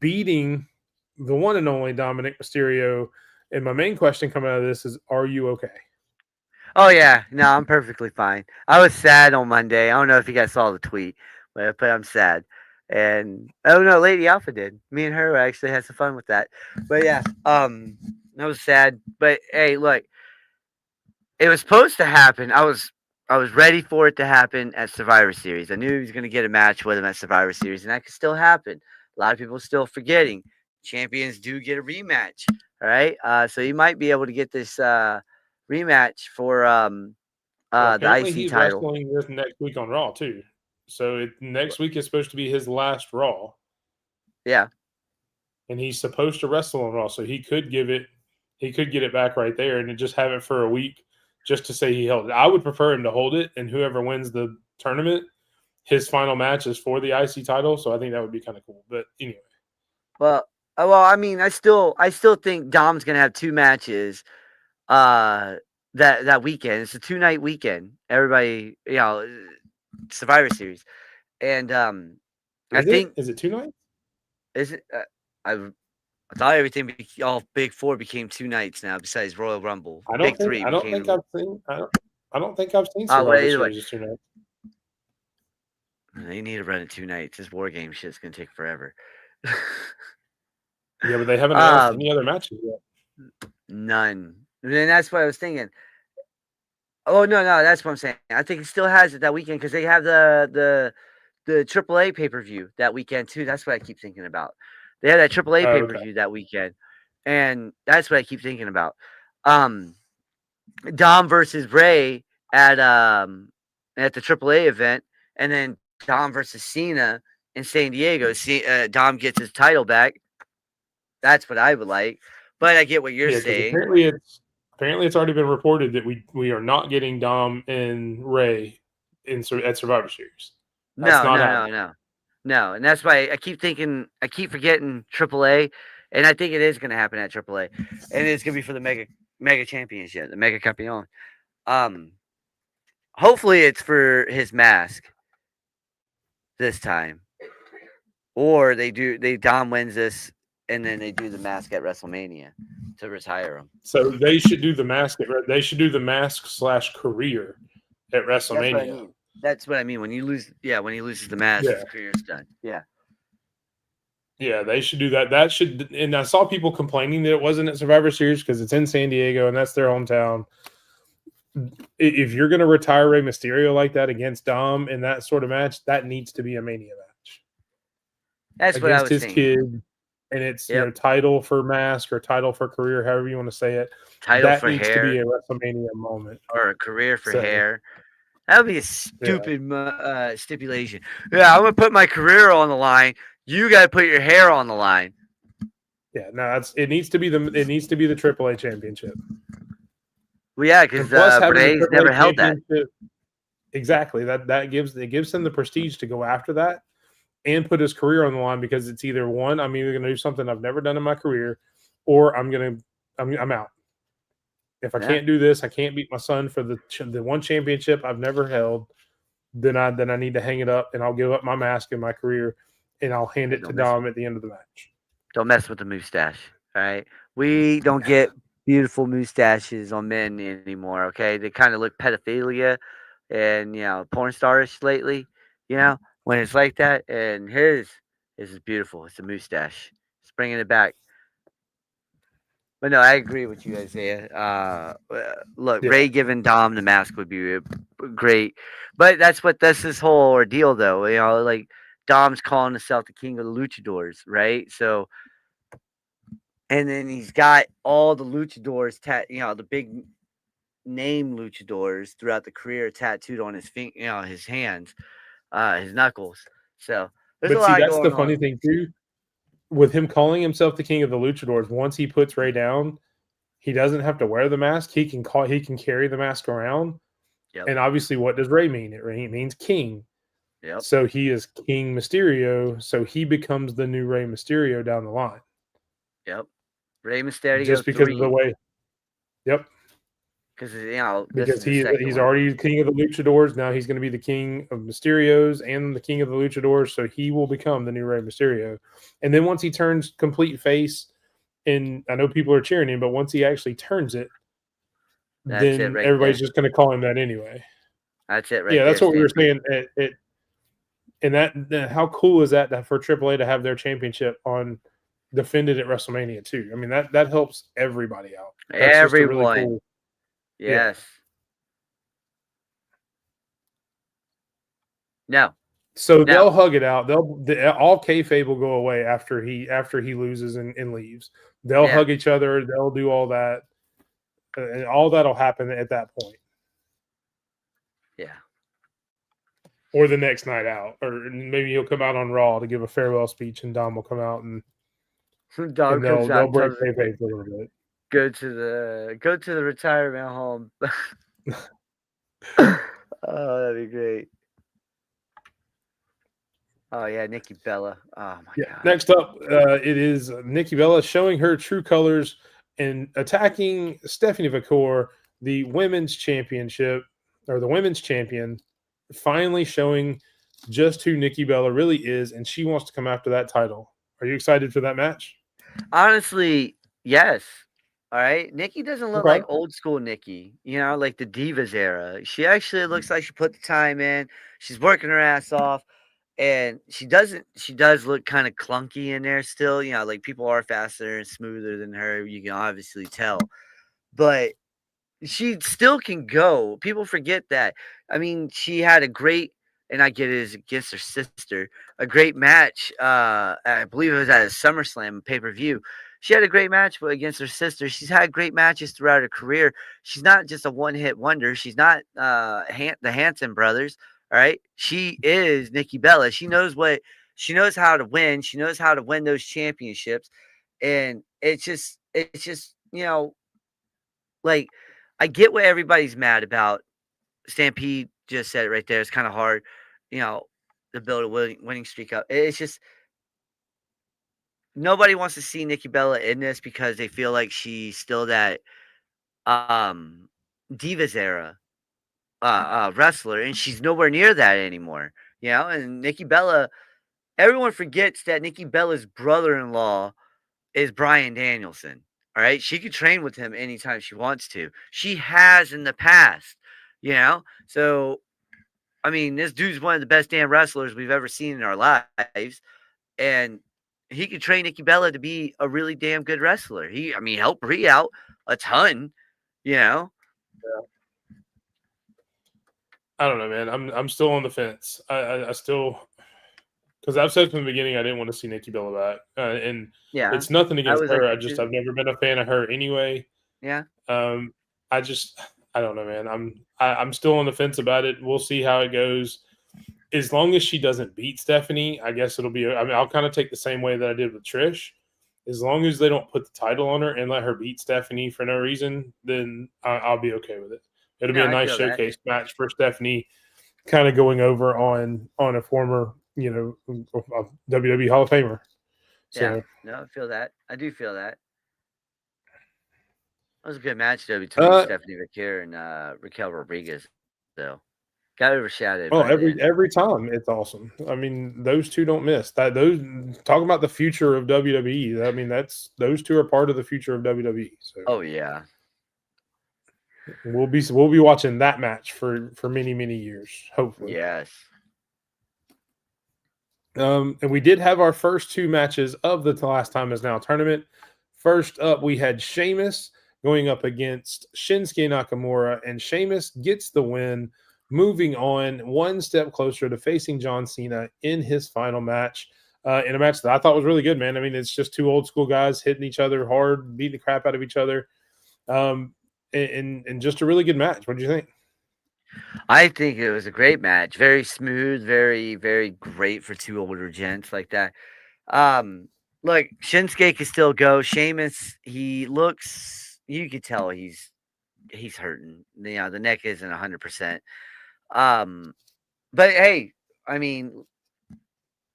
beating the one and only Dominic Mysterio. And my main question coming out of this is, are you okay? Oh yeah, no, I'm perfectly fine. I was sad on Monday. I don't know if you guys saw the tweet, but I'm sad. And oh no, Lady Alpha did. Me and her actually had some fun with that. But yeah, That was sad. But hey, look, it was supposed to happen. I was ready for it to happen at Survivor Series. I knew he was going to get a match with him at Survivor Series, and that could still happen. A lot of people still forgetting champions do get a rematch. All right, so he might be able to get this rematch for Well, the apparently IC he's title. wrestling this next week on Raw too. So next week is supposed to be his last Raw, Yeah. and he's supposed to wrestle on Raw. So he could get it back right there, and just have it for a week, just to say he held it. I would prefer him to hold it, and whoever wins the tournament, his final match is for the IC title. So I think that would be kind of cool. But anyway, Well, I mean, I still think Dom's gonna have two matches. That weekend. It's a 2-night weekend. Everybody, Survivor Series, and I think is it 2 nights? is it? I thought everything all Big Four became 2 nights now. Besides Royal Rumble, Big Three I don't think became. I've seen. I don't think I've seen Oh, well, Survivor either way, Series as 2 nights. they need to run it 2 nights. This war game shit's gonna take forever. Yeah, but they haven't announced any other matches yet. None. And that's what I was thinking. Oh no, that's what I'm saying. I think it still has it that weekend because they have the AAA pay per view that weekend too. That's what I keep thinking about. They had that AAA pay per Okay. view that weekend, and that's what I keep thinking about. Um, Dom versus Ray at the AAA event, and then Dom versus Cena in San Diego. Dom gets his title back. That's what I would like, but I get what you're Yeah, because saying. apparently it's already been reported that we are not getting Dom and Ray at Survivor Series. That's No, not no, no, happening. no, no, and that's why I keep forgetting AAA, and I think it is going to happen at AAA, and it's going to be for the mega championship, the mega campeon. Um, hopefully it's for his mask this time, or they Dom wins this, and then they do the mask at WrestleMania to retire him. So they should do the mask. They should do the mask / career at That's what I WrestleMania. mean. That's what I mean when you lose. Yeah, when he loses the mask, Yeah. his career's done. Yeah. Yeah, they should do that. That should. And I saw people complaining that it wasn't at Survivor Series because it's in San Diego and that's their hometown. If you're going to retire Rey Mysterio like that against Dom in that sort of match, that needs to be a Mania match That's what I against was his thinking. kid. And it's Yep. title for mask or title for career, however you want to say it. Title That for needs to hair be a WrestleMania moment. or a career for So hair. That would be a yeah, stupid stipulation. Yeah, I'm gonna put my career on the line. You got to put your hair on the line. yeah. No, it needs to be the AAA championship. Well, yeah, And because plus having the Bray's AAA never held that. championship, exactly that gives him the prestige to go after that and put his career on the line because it's either one, I'm either going to do something I've never done in my career, or I'm out. If I can't do this, I can't beat my son for the one championship I've never held. Then I need to hang it up and I'll give up my mask in my career and I'll hand it to Dom at the end of the match. Don't mess with the mustache. All right, we don't get beautiful mustaches on men anymore. Okay, they kind of look pedophilia and porn starish lately. When it's like that, and his is beautiful. It's a mustache. It's bringing it back. But no, I agree with you, Isaiah. Look, Yeah. Ray giving Dom the mask would be great, but that's this whole ordeal, though. Like Dom's calling himself the king of the luchadors, right? So, and then he's got all the luchadors, the big name luchadors throughout the career tattooed on his his hands, his knuckles. So there's a But see, lot that's the going funny on. thing too. With him calling himself the king of the luchadors, once he puts Ray down, he doesn't have to wear the mask. He can carry the mask around. Yep. And obviously, what does Ray mean? It means king. Yep. So he is King Mysterio. So he becomes the new Rey Mysterio down the line. Yep. Rey Mysterio Just because of the 3. way. Yep. Because this Because is the second he's one. already king of the luchadors. Now he's going to be the king of Mysterios and the king of the luchadors. So he will become the new Rey Mysterio. And then once he turns complete face, and I know people are cheering him, but once he actually turns it, That's it then right everybody's there. just going to call him that anyway. That's it right Yeah, there. that's what we were Stampede. saying. And how cool is that for AAA to have their championship on defended at WrestleMania too. I mean that helps everybody out. That's just a really Everyone. cool. Yeah. Yes. No. So No. they'll hug it out. All kayfabe will go away after he loses and leaves. They'll Yeah. hug each other. They'll do all that, and all that'll happen at that point, Yeah. or the next night out, or maybe he'll come out on Raw to give a farewell speech, and Dom will come out Dog and comes out they'll and break tells him to kayfabe for a little bit. go to the retirement home. Oh, that'd be great. Oh yeah, Nikki Bella. Oh my Yeah. god. Next up, it is Nikki Bella showing her true colors and attacking Stephanie Vicor, the women's championship or the women's champion, finally showing just who Nikki Bella really is, and she wants to come after that title. Are you excited for that match? Honestly, yes. All right. Nikki doesn't look Okay. like old school Nikki, like the Divas era. She actually looks like she put the time in. She's working her ass off. And she does look kind of clunky in there still. Like people are faster and smoother than her. You can obviously tell. But she still can go. People forget that. I mean, she had a great, and I get it is against her sister, a great match. I believe it was at a SummerSlam pay-per-view. She had a great match against her sister. She's had great matches throughout her career. She's not just a one-hit wonder. She's not the Hanson brothers. All right. She is Nikki Bella. She knows how to win. She knows how to win those championships. And it's just, like, I get what everybody's mad about. Stampede just said it right there. It's kind of hard, you know, to build a winning streak up. It's just nobody wants to see Nikki Bella in this because they feel like she's still that um Divas era wrestler, and she's nowhere near that anymore. And Nikki Bella, everyone forgets that Nikki Bella's brother-in-law is Brian Danielson. All right. She could train with him anytime she wants to. She has in the past. So, I mean, this dude's one of the best damn wrestlers we've ever seen in our lives. And he could train Nikki Bella to be a really damn good wrestler. Helped Brie out a ton, you know? I don't know, man. I'm still on the fence. I still, because I've said from the beginning I didn't want to see Nikki Bella back, and Yeah. it's nothing I against was like her. that too. I've never been a fan of her anyway. Yeah. Um, I just I don't know, man. I'm still on the fence about it. We'll see how it goes. As long as she doesn't beat Stephanie, I guess it'll be. I mean, I'll kind of take the same way that I did with Trish. As long as they don't put the title on her and let her beat Stephanie for no reason, then I'll be okay with it. It'll be No, a I nice feel that. showcase match for Stephanie, kind of going over on a former, WWE Hall of Famer. Yeah. So, No, I feel that. I do feel that. That was a good match though between uh, Stephanie Vaquer and Raquel Rodriguez, though. Got overshadowed oh, by the end. every time it's awesome. I mean, those two don't miss. Those talking about the future of WWE. I mean, that's those two are part of the future of WWE. So Oh yeah. we'll be watching that match for many years, hopefully. Yes. And we did have our first two matches of the Last Time Is Now tournament. First up, we had Sheamus going up against Shinsuke Nakamura, and Sheamus gets the win, moving on one step closer to facing John Cena in his final match. In a match that I thought was really good, man. I mean, it's just two old school guys hitting each other hard, beating the crap out of each other, and just a really good match. What do you think? I think it was a great match. Very smooth, very, very great for two older gents like that. Um, Look, Shinsuke can still go. Sheamus, he looks, you could tell he's hurting. The neck isn't 100%. Um, but hey, I mean,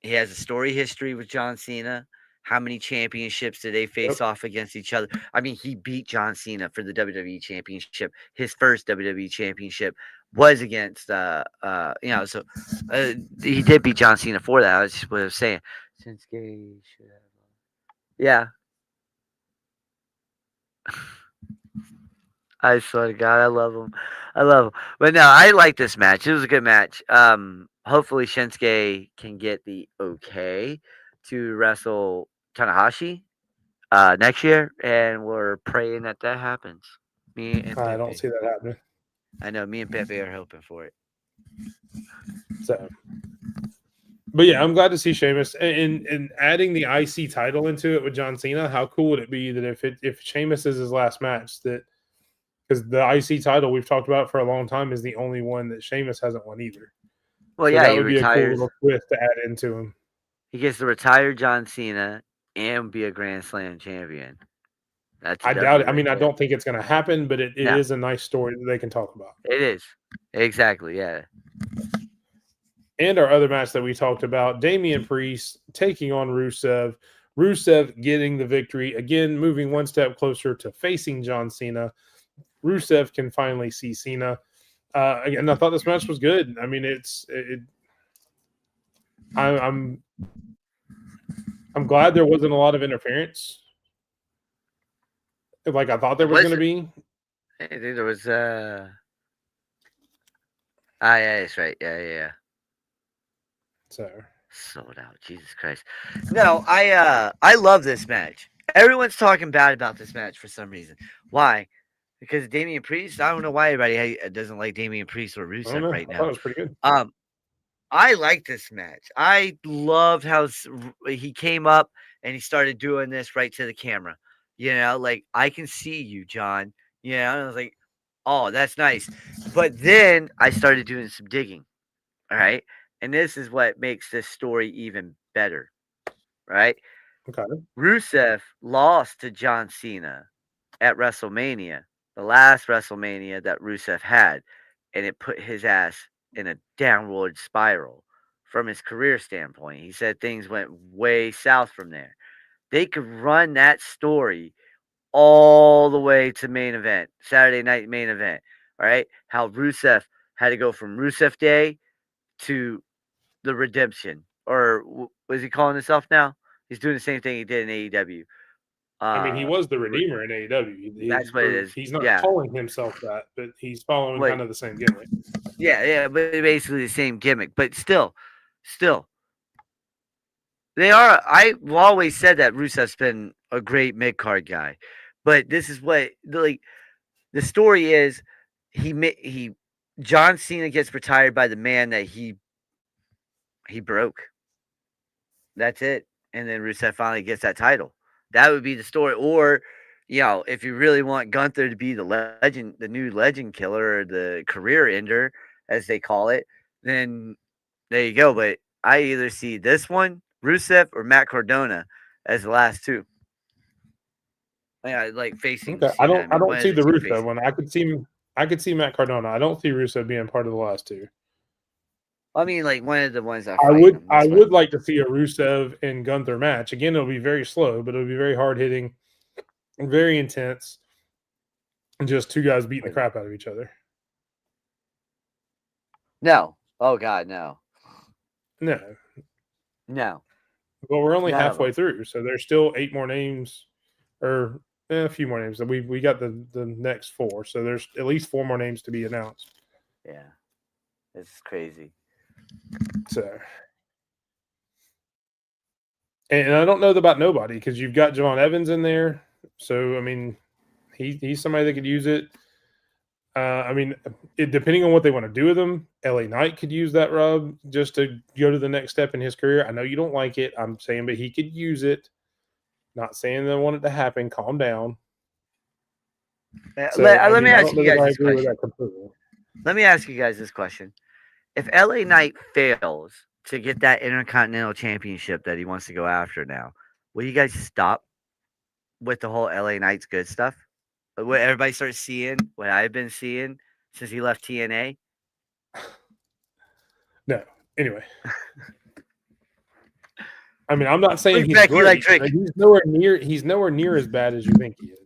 he has a story history with John Cena. How many championships did they Yep. face off against each other? I mean, he beat John Cena for the WWE championship. His first WWE championship was against so he did beat John Cena for that. I was just what I was saying. Shinsuke should have Yeah. I swear to God, I love him. I love him. But no, I like this match. It was a good match. Hopefully Shinsuke can get the okay to wrestle Tanahashi next year, and we're praying that happens. Me and I don't Pepe. see that happening. I know me and Pepe are hoping for it. So, but yeah, I'm glad to see Sheamus and adding the IC title into it with John Cena. How cool would it be that if Sheamus is his last match, that because the IC title we've talked about for a long time is the only one that Sheamus hasn't won either. Well, So yeah, that he would be a cool retires. little twist to add into him. He gets to retire John Cena and be a Grand Slam champion. That's a I doubt W it. I right mean, I there. don't think it's going to happen, but it No, is a nice story that they can talk about. it is. Exactly, yeah. And our other match that we talked about, Damian Priest taking on Rusev. Rusev getting the victory. Again, moving one step closer to facing John Cena. Rusev can finally see Cena. Again, I thought this match was good. I mean, I'm glad there wasn't a lot of interference, like I thought there was going to be. I think there was yeah, that's right. Yeah. So Sold out. Jesus Christ. No, I love this match. Everyone's talking bad about this match for some reason. Why? Because Damian Priest. I don't know why everybody doesn't like Damian Priest or I don't Rusev know. right I thought it now. was pretty good. I like this match. I loved how he came up and he started doing this right to the camera. You know, like I can see you, John. You know, and I was like, oh, that's nice. But then I started doing some digging. All right. And this is what makes this story even better. Right. Okay. Rusev lost to John Cena at WrestleMania, the last WrestleMania that Rusev had, and it put his ass in a downward spiral from his career standpoint. He said things went way south from there. They could run that story all the way to main event, Saturday night main event. All right. How Rusev had to go from Rusev Day to the redemption. Or was he calling himself now? He's doing the same thing he did in AEW. I mean, he was the Redeemer in AEW. That's what it is. He's not Yeah. calling himself that, but he's following Like, kind of the same gimmick. yeah, but basically the same gimmick. But still, they are. I've always said that Rusev's been a great mid card guy, but this is what like the story is. He John Cena gets retired by the man that he broke. That's it. And then Rusev finally gets that title. That would be the story. Or, if you really want Gunther to be the legend, the new legend killer, or the career ender, as they call it, then there you go. But I either see this one, Rusev, or Matt Cardona as the last two. Yeah, like facing Okay. I Cena. I mean, one don't of see the the two Rusev facing. one. I could see Matt Cardona. I don't see Rusev being part of the last two. I mean, like one of the ones that fight him. I would like to see a Rusev and Gunther match. Again, it'll be very slow, but it'll be very hard hitting, very intense, and just two guys beating the crap out of each other. No. Oh God, no. No. No. Well, we're only None of halfway them. through, so there's still 8 more names, or a few more names. We got the next 4, so there's at least 4 more names to be announced. Yeah, this is crazy. So, and I don't know about nobody because you've got Javon Evans in there. So I mean, he's somebody that could use it. I mean, depending on what they want to do with him, LA Knight could use that rub just to go to the next step in his career. I know you don't like it. I'm saying, but he could use it. Not saying that I want it to happen. Calm down. So, Let me I ask don't know you that guys I this agree with question. that completely. Let me ask you guys this question. If LA Knight fails to get that Intercontinental Championship that he wants to go after now, will you guys stop with the whole LA Knight's good stuff? What everybody starts seeing, what I've been seeing since he left TNA? No. Anyway. I mean, I'm not saying he's Becky great. like Drake. He's nowhere near as bad as you think he is.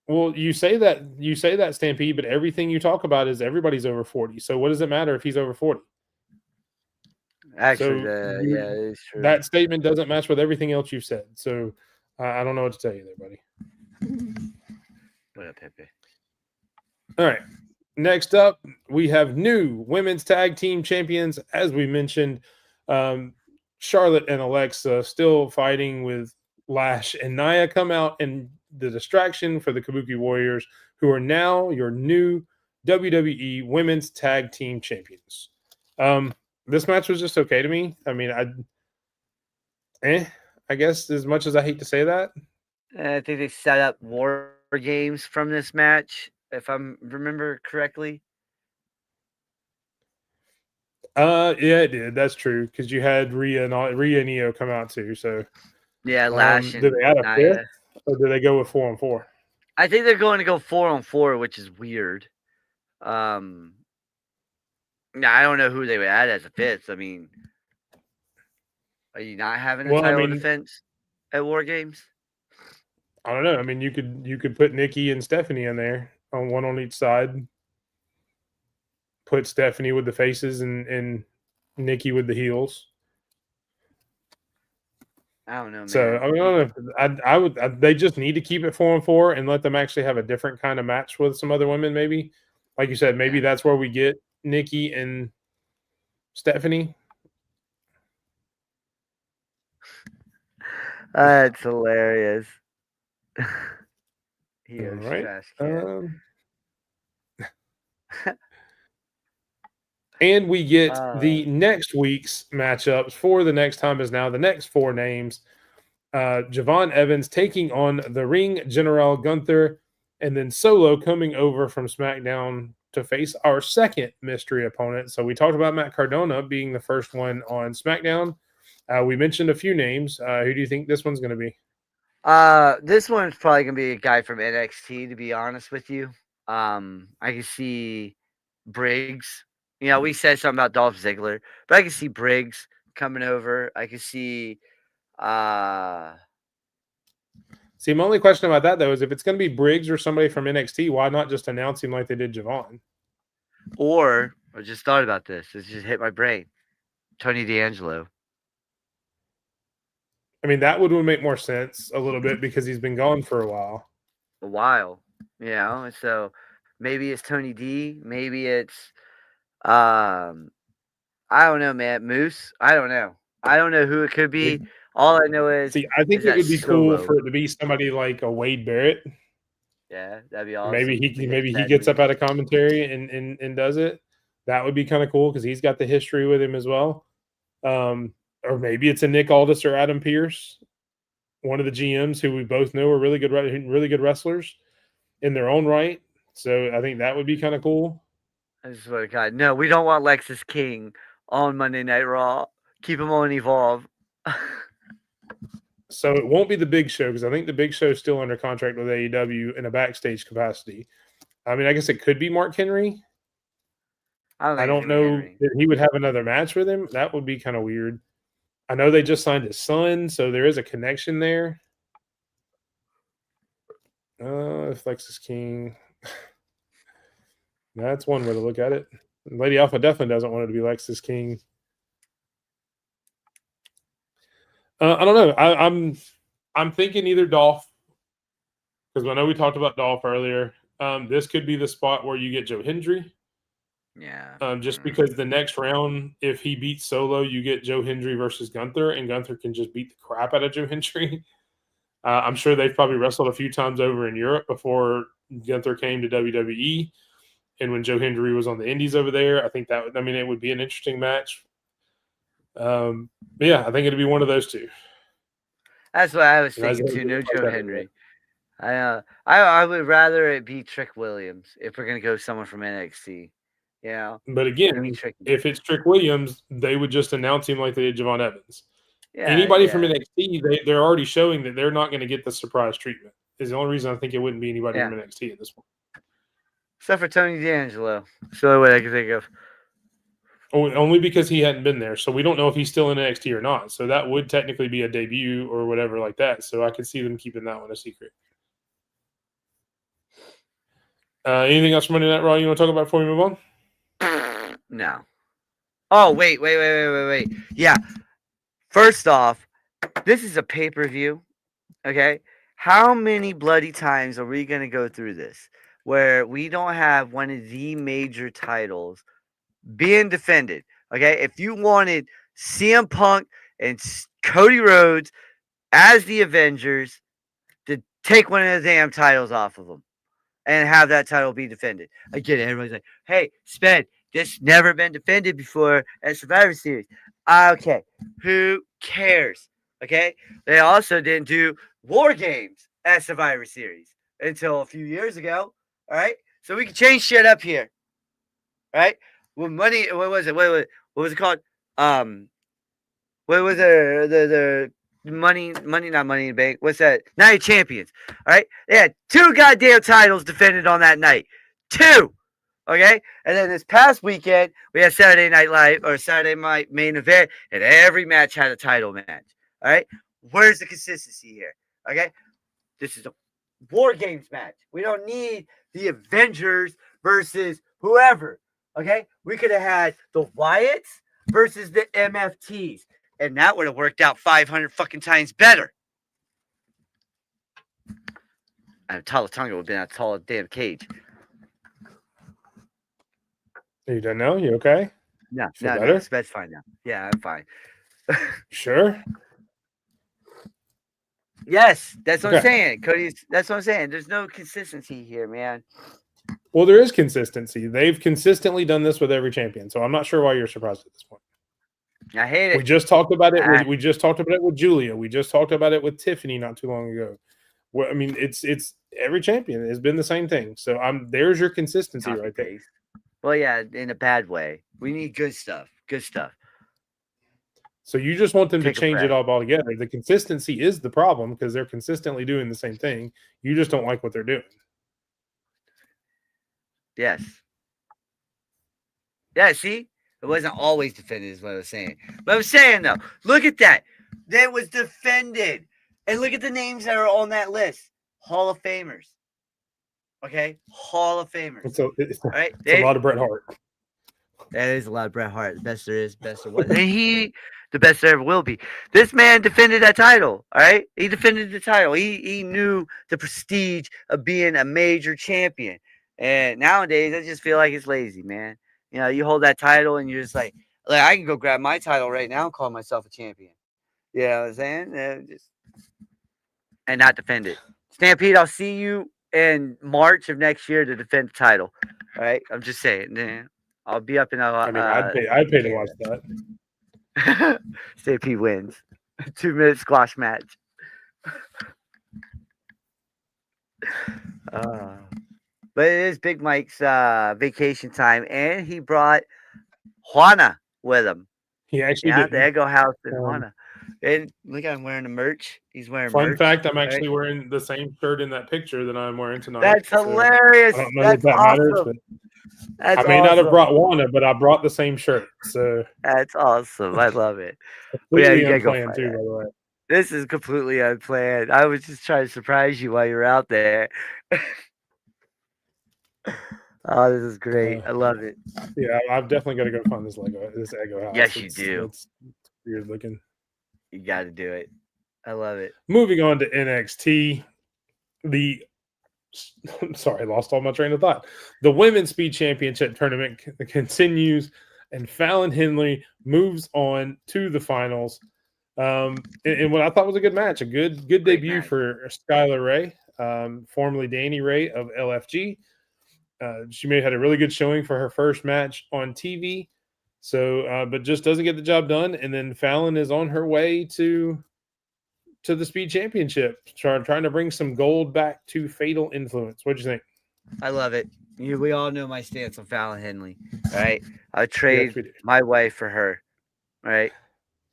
Well, you say that, Stampede, but everything you talk about is everybody's over 40. So what does it matter if he's over 40? Actually, So yeah, it is true. that statement doesn't match with everything else you've said. So I don't know what to tell you there, buddy. What up, Pepe? All right. Next up, we have new women's tag team champions. As we mentioned, Charlotte and Alexa still fighting with Lash and Nia come out and the distraction for the Kabuki Warriors, who are now your new WWE Women's Tag Team Champions. This match was just okay to me. I mean, I guess as much as I hate to say that. I think they set up War Games from this match, if I remember correctly. Yeah, it did. That's true because you had Rhea and Io come out too. So, Yeah, Lash did and they add a fifth, Nia. or did they go with 4-on-4? I think they're going to go 4-on-4, which is weird. Yeah, I don't know who they would add as a fifth. I mean, are you not having a Well, I title mean, defense at War Games? I don't know. I mean, you could put Nikki and Stephanie in there on one on each side. Put Stephanie with the faces and Nikki with the heels. I don't know, man. So I mean, I don't know. I would. They just need to keep it 4-on-4 and let them actually have a different kind of match with some other women. Maybe, like you said, maybe that's where we get Nikki and Stephanie. That's hilarious. He All goes right. trash can. And we get the next week's matchups for the next time is now the next four names. Javon Evans taking on the Ring General Gunther, and then Solo coming over from SmackDown to face our second mystery opponent. So we talked about Matt Cardona being the first one on SmackDown. We mentioned a few names. Who do you think this one's going to be? This one's probably gonna be a guy from NXT. To be honest with you, I can see Briggs. You know, we said something about Dolph Ziggler, but I can see Briggs coming over. I can see. See, my only question about that though is if it's going to be Briggs or somebody from NXT, why not just announce him like they did Javon? Or I just thought about this. It just hit my brain. Tony D'Angelo. I mean, that would make more sense a little bit because he's been gone for a while. A while, you know. And so maybe it's Tony D. Maybe it's I don't know, man. Moose. I don't know. I don't know who it could be. All I know is See, I think it that would be cool Solo. for it to be somebody like a Wade Barrett. Yeah, that'd be awesome. Maybe he gets up out of commentary and does it. That would be kind of cool because he's got the history with him as well. Or maybe it's a Nick Aldis or Adam Pearce, one of the GMs who we both know are really good wrestlers in their own right. So I think that would be kind of cool. I swear to God, no, we don't want Lexus King on Monday Night Raw. Keep him on Evolve. So it won't be the Big Show because I think the Big Show is still under contract with AEW in a backstage capacity. I mean, I guess it could be Mark Henry. I don't know that he would have another match with him. That would be kind of weird. I know they just signed his son, so there is a connection there. Lexus King. That's one way to look at it. Lady Alpha definitely doesn't want it to be Lexus King. I don't know. I'm thinking either Dolph, because I know we talked about Dolph earlier. This could be the spot where you get Joe Hendry. Yeah. Just because the next round, if he beats Solo, you get Joe Hendry versus Gunther, and Gunther can just beat the crap out of Joe Hendry. I'm sure they've probably wrestled a few times over in Europe before Gunther came to WWE. And when Joe Hendry was on the Indies over there, I think it would be an interesting match. Yeah, I think it'd be one of those two. That's what I was thinking too. No Joe Hendry. I would rather it be Trick Williams if we're gonna go someone from NXT. Yeah. But again, if it's Trick Williams, they would just announce him like they did Javon Evans. Yeah, anybody from NXT, they're already showing that they're not going to get the surprise treatment. Is the only reason I think it wouldn't be anybody from NXT at this point. Except for Tony D'Angelo. That's the only way I can think of. Only because he hadn't been there. So we don't know if he's still in NXT or not. So that would technically be a debut or whatever like that. So I could see them keeping that one a secret. Anything else from Monday Night Raw you want to talk about before we move on? No. Oh, wait. Yeah. First off, this is a pay-per-view. Okay? How many bloody times are we going to go through this where we don't have one of the major titles being defended? Okay? If you wanted CM Punk and Cody Rhodes as the Avengers to take one of the damn titles off of them and have that title be defended. I get it. Everybody's like, hey, Sped, this never been defended before at Survivor Series. Okay, who cares? Okay, they also didn't do War Games at Survivor Series until a few years ago. All right, so we can change shit up here. All right, what was it? What was it called? What was the money, not money in the bank? What's that? Night of Champions. All right, they had 2 goddamn titles defended on that night. 2. Okay, and then this past weekend we had Saturday Night Live or Saturday Night Main Event, and every match had a title match. All right, where's the consistency here? Okay, this is a War Games match. We don't need the Avengers versus whoever. Okay, we could have had the Wyatts versus the MFTs, and that would have worked out 500 fucking times better. And Talatonga would have been a tall damn cage. You don't know? You okay? No, that's fine now. Yeah, I'm fine. Sure. Yes, that's what I'm saying. Cody's. That's what I'm saying. There's no consistency here, man. Well, there is consistency. They've consistently done this with every champion, so I'm not sure why you're surprised at this point. I hate it. We just talked about it. We just talked about it with Julia. We just talked about it with Tiffany not too long ago. Well, I mean, it's every champion has been the same thing. So there's your consistency right there. Well, yeah, in a bad way. We need good stuff. Good stuff. So you just want them to change it all altogether. The consistency is the problem because they're consistently doing the same thing. You just don't like what they're doing. Yes. Yeah, see? It wasn't always defended is what I was saying. But I'm saying, though, look at that. That was defended. And look at the names that are on that list. Hall of Famers. Okay? Hall of Famers. It's a lot of Bret Hart. That is a lot of Bret Hart. The best there is, best there was. And the best there ever will be. This man defended that title. All right? He defended the title. He knew the prestige of being a major champion. And nowadays, I just feel like it's lazy, man. You know, you hold that title and you're just like I can go grab my title right now and call myself a champion. You know what I'm saying? And not defend it. Stampede, I'll see you in March of next year to defend the title. All right? I'm just saying. Man, I'll be up in I'd pay to watch that. Stampede wins. 2-minute squash match. But it is Big Mike's vacation time, and he brought Juana with him. He actually did. The Ego House in Juana. And look at him wearing the merch. He's wearing Fun merch. fact, I'm actually wearing the same shirt in that picture that I'm wearing tonight. That's hilarious. I don't know if that matters, but I may not have brought Juana, but I brought the same shirt. So that's awesome. I love it. Completely unplanned too, by the way. This is completely unplanned. I was just trying to surprise you while you're out there. Oh, this is great. I love it. Yeah, I've definitely got to go find this Ego House. Yes, you do. It's weird looking. You got to do it. I love it. Moving on to NXT, lost all my train of thought. The Women's Speed Championship tournament continues, and Fallon Henley moves on to the finals. And what I thought was a good match, a good debut for Skylar Ray, formerly Danny Ray of LFG. She had a really good showing for her first match on TV. So, but just doesn't get the job done. And then Fallon is on her way to the Speed Championship, trying to bring some gold back to Fatal Influence. What'd you think? I love it. We all know my stance on Fallon Henley. All right. I would trade my wife for her. All right.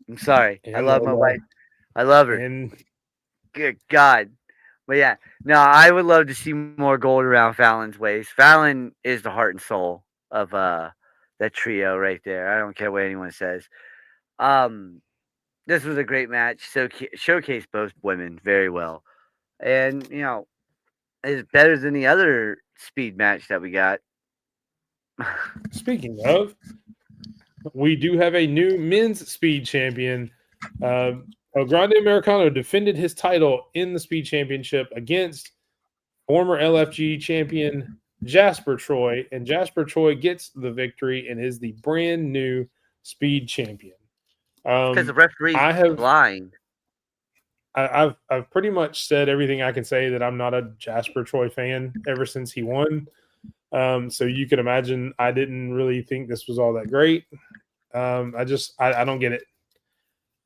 I'm sorry. I love my wife. I love her. And good God. But yeah, no, I would love to see more gold around Fallon's waist. Fallon is the heart and soul of that trio right there. I don't care what anyone says. This was a great match. So showcased both women very well, and it's better than the other speed match that we got. Speaking of, we do have a new men's speed champion. El Grande Americano defended his title in the Speed Championship against former LFG champion Jasper Troy, and Jasper Troy gets the victory and is the brand new Speed champion. Because the referee's I have blind. I've pretty much said everything I can say that I'm not a Jasper Troy fan ever since he won. So you can imagine I didn't really think this was all that great. I don't get it.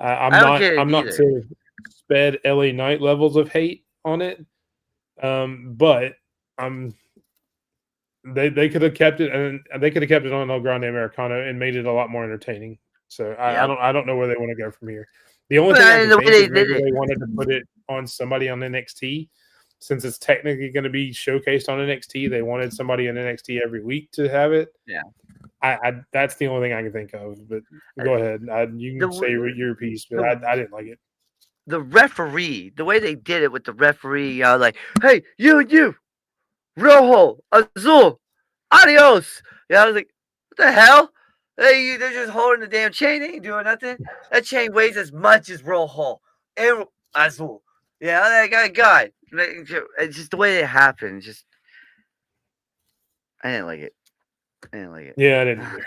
I don't get it I'm not either. to sped LA Knight levels of hate on it. But I'm they could have kept it, and they could have kept it on El Grande Americano and made it a lot more entertaining. So Yep. I don't know where they want to go from here. The only But thing I can the way think they is maybe did it. they wanted to put it on somebody on NXT, since it's technically going to be showcased on NXT. They wanted somebody in NXT every week to have it. Yeah. I that's the only thing I can think of. But go ahead, you can say your piece, but I didn't like it. The referee, the way they did it with the referee, like, hey, you, rojo, azul, adios. Yeah, I was like, what the hell? Hey, they're just holding the damn chain. They ain't doing nothing. That chain weighs as much as rojo and azul. Yeah, that God. It's just the way it happened. Just, I didn't like it. I didn't like it. Yeah, I didn't either.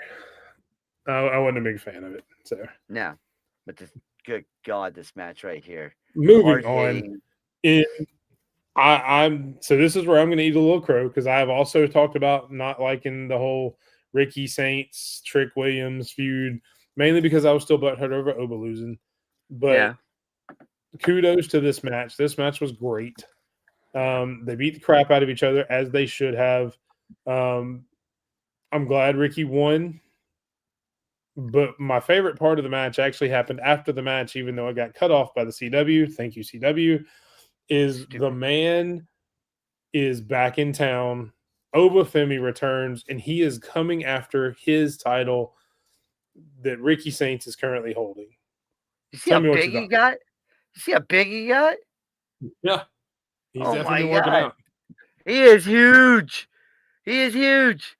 I wasn't a big fan of it. So No, but this, good God, this match right here. moving Hard on. hitting. I'm so this is where I'm going to eat a little crow because I have also talked about not liking the whole Ricky Saints Trick Williams feud, mainly because I was still butthurt over Oba losing. But Yeah. kudos to this match. This match was great. They beat the crap out of each other as they should have. I'm glad Ricky won. But my favorite part of the match actually happened after the match, even though it got cut off by the CW. Thank you, CW. Is Stupid. the man is back in town. Obafemi returns, and he is coming after his title that Ricky Saints is currently holding. You see Tell how me what big you he thought. got? You see how big he got? Yeah, he's Oh definitely my been working God. out. He is huge. He is huge.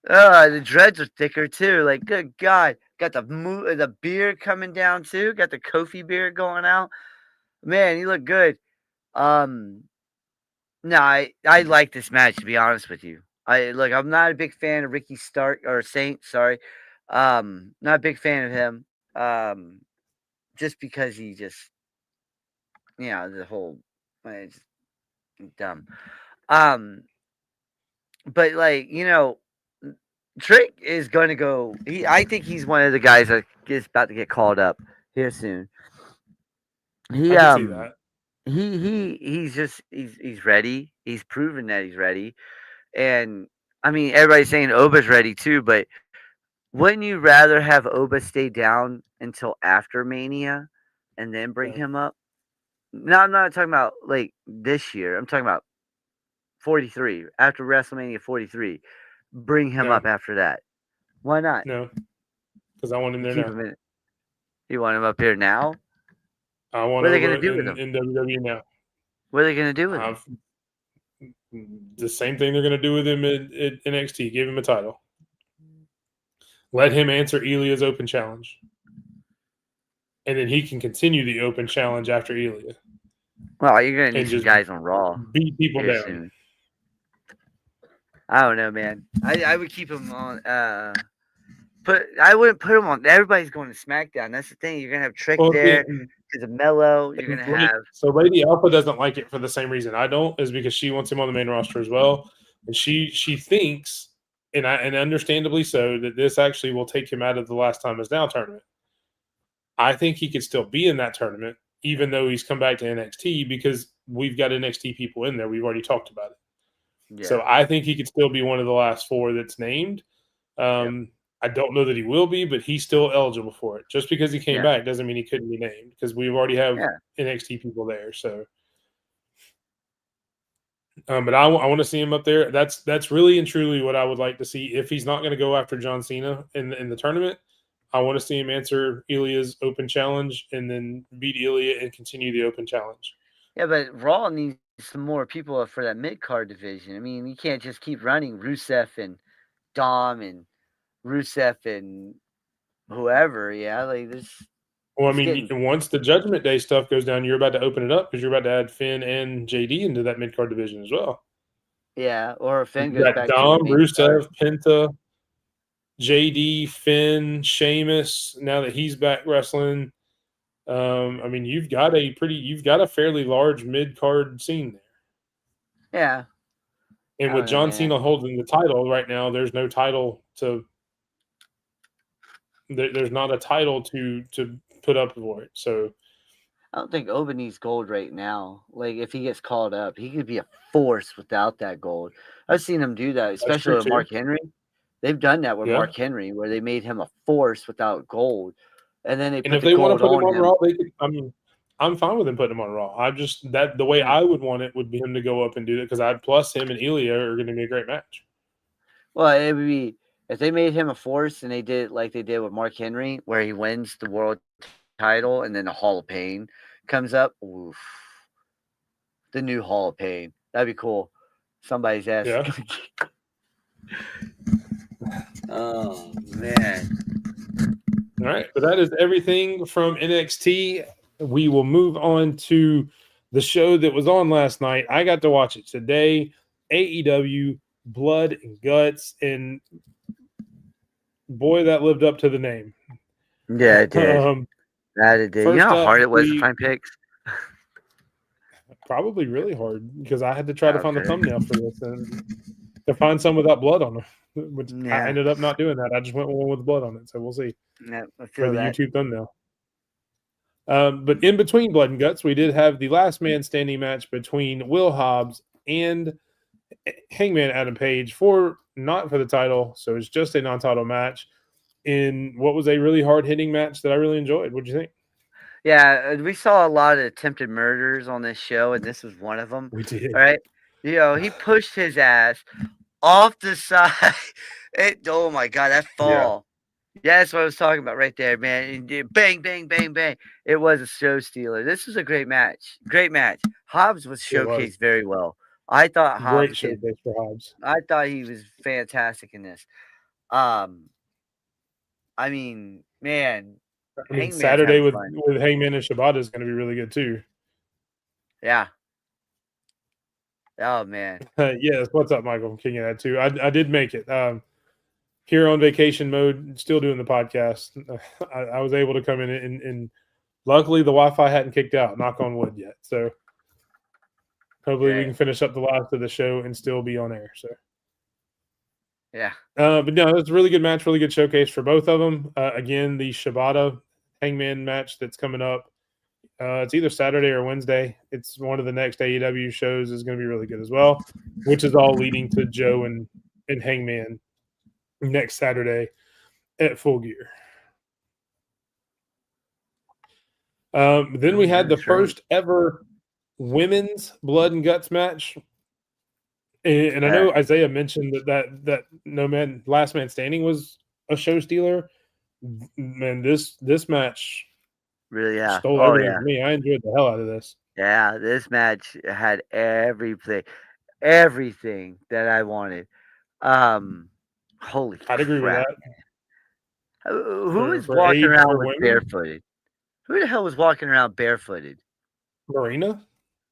The dreads are thicker too. Like, good God. Got the beard coming down too. Got the Kofi beard going out. Man, he looked good. Um, no, I like this match to be honest with you. I'm not a big fan of Ricky Stark or Saint, sorry. Not a big fan of him. Just because he just the whole it's dumb. Um, but Trick is going to go. I think he's one of the guys that is about to get called up here soon. He I can see that. he's ready. He's proven that he's ready, and I mean everybody's saying Oba's ready too. But wouldn't you rather have Oba stay down until after Mania, and then bring No, him up? No, I'm not talking about like this year. I'm talking about 43 after WrestleMania 43. Bring him no, up after that. Why not? no, because I want him You there keep now. him in. You want him up here now? I want What are they gonna Oba do with him? in WWE now. What are they gonna do with him? I've, the same thing they're going to do with him in NXT. Give him a title. Let him answer Elia's open challenge. And then he can continue the open challenge after Elia. Well, you're gonna need And some just guys on Raw beat people here down. soon. I don't know, man. I would keep him on. I wouldn't put him on. Everybody's going to SmackDown. That's the thing. You're gonna have Trick Well, there because of Mello. You're gonna have. so Lady Alpha doesn't like it for the same reason I don't, is because she wants him on the main roster as well, and she thinks, and understandably so, that this actually will take him out of the Last Time Is Now tournament. I think he could still be in that tournament, even though he's come back to NXT, because we've got NXT people in there. We've already talked about it. Yeah. So I think he could still be one of the last four that's named. I don't know that he will be, but he's still eligible for it. Just because he came back doesn't mean he couldn't be named, because we already have NXT people there. So, but I want to see him up there. That's really and truly what I would like to see. If he's not going to go after John Cena in the tournament, I want to see him answer Ilya's open challenge and then beat Ilya and continue the open challenge. Yeah, but Raw needs some more people for that mid card division. I mean, you can't just keep running Rusev and Dom and Rusev and whoever. Yeah, like this. Well, I mean, once the Judgment Day stuff goes down, you're about to open it up because you're about to add Finn and JD into that mid card division as well. Yeah, or Finn You goes got back to Dom, the main Rusev, card. Penta. JD, Finn, Sheamus. Now that he's back wrestling, I mean, you've got a fairly large mid card scene there. Yeah. And with John Cena holding the title right now, there's no title to. There's not a title to put up for it. So I don't think Oba needs gold right now. Like if he gets called up, he could be a force without that gold. I've seen him do that, that's especially true with too. Mark Henry. They've done that with Yeah. Mark Henry, where they made him a force without gold, and then they And put if the they want to gold put him on on him. Raw, they could. I mean, I'm fine with him putting him on Raw. I just the way I would want it would be him to go up and do that because plus him and Ilya are going to be a great match. Well, it would be if they made him a force and they did like they did with Mark Henry, where he wins the world title and then the Hall of Pain comes up. Oof. The new Hall of Pain. That'd be cool. Somebody's ass. Yeah. Oh man. All right, but that is everything from NXT. We will move on to the show that was on last night. I got to watch it today. AEW Blood and Guts, and boy, that lived up to the name. Yeah, it did. That it did. You know how hard it was to find picks? Probably really hard because I had to try to find the thumbnail for this and to find some without blood on it, which I ended up not doing that. I just went one with blood on it, so we'll see. Yeah, I feel for the that. YouTube thumbnail. But in between Blood and Guts, we did have the last man standing match between Will Hobbs and Hangman Adam Page not for the title, so it's just a non-title match in what was a really hard-hitting match that I really enjoyed. What do you think? Yeah, we saw a lot of attempted murders on this show, and this was one of them. We did. All right. You know, he pushed his ass off the side. Oh my God, that fall. Yeah, that's what I was talking about right there, man. And bang, bang, bang, bang. It was a show stealer. This was a great match. Great match. Hobbs was showcased very well. I thought great Hobbs showcase for Hobbs. I thought he was fantastic in this. I mean, man. I mean, Saturday with Hangman and Shibata is going to be really good too. Yeah. Oh man. Yes. What's up, Michael? King of that too. I did make it. Here on vacation mode, still doing the podcast. I was able to come in and luckily the Wi-Fi hadn't kicked out. Knock on wood yet. So hopefully we can finish up the last of the show and still be on air. So yeah. But no, it's a really good match, really good showcase for both of them. Again, the Shibata Hangman match that's coming up. It's either Saturday or Wednesday. It's one of the next AEW shows is going to be really good as well, which is all leading to Joe and Hangman next Saturday at Full Gear. Then we had the first ever women's Blood and Guts match. And I know Isaiah mentioned that Last Man Standing was a show stealer. Man, this match really stole everything for me. I enjoyed the hell out of this. Yeah, this match had everything that I wanted. Holy I'd agree with that. Who was walking around with barefooted? Who the hell was walking around barefooted? Marina,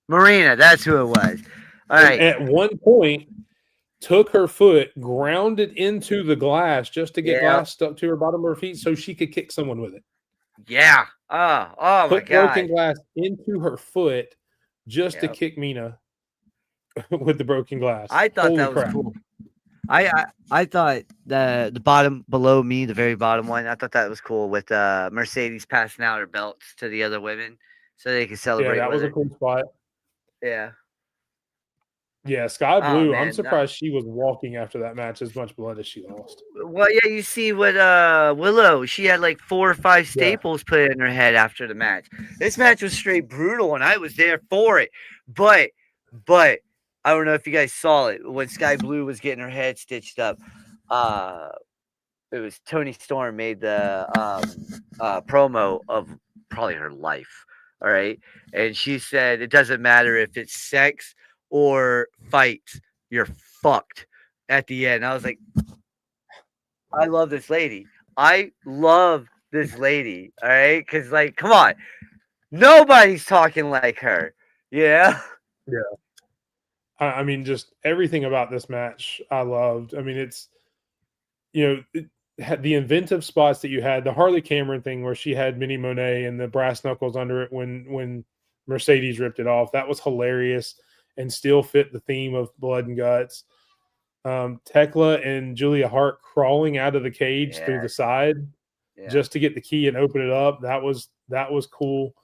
that's who it was. All right. At one point, took her foot, ground it into the glass just to get glass stuck to her bottom of her feet so she could kick someone with it. Yeah. Oh my God. Put broken glass into her foot just to kick Mina with the broken glass. I thought that was cool. I thought the bottom below me, the very bottom one, I thought that was cool with Mercedes passing out her belts to the other women so they could celebrate. Yeah, that was a cool spot. Yeah. Yeah, Sky Blue. I'm surprised she was walking after that match as much blood as she lost. Well, yeah, you see what Willow, she had like 4 or 5 staples put in her head after the match. This match was straight brutal, and I was there for it. But I don't know if you guys saw it when Sky Blue was getting her head stitched up. It was Tony Storm made the promo of probably her life. All right, and she said it doesn't matter if it's sex or fights, you're fucked at the end. I was like, I love this lady. All right, because like, come on, nobody's talking like her. Yeah. I mean, just everything about this match I loved. I mean, it's had the inventive spots that you had, the Harley Cameron thing where she had Minnie Monet and the brass knuckles under it when Mercedes ripped it off. That was hilarious and still fit the theme of Blood and Guts. Tekla and Julia Hart crawling out of the cage through the side just to get the key and open it up. That was cool.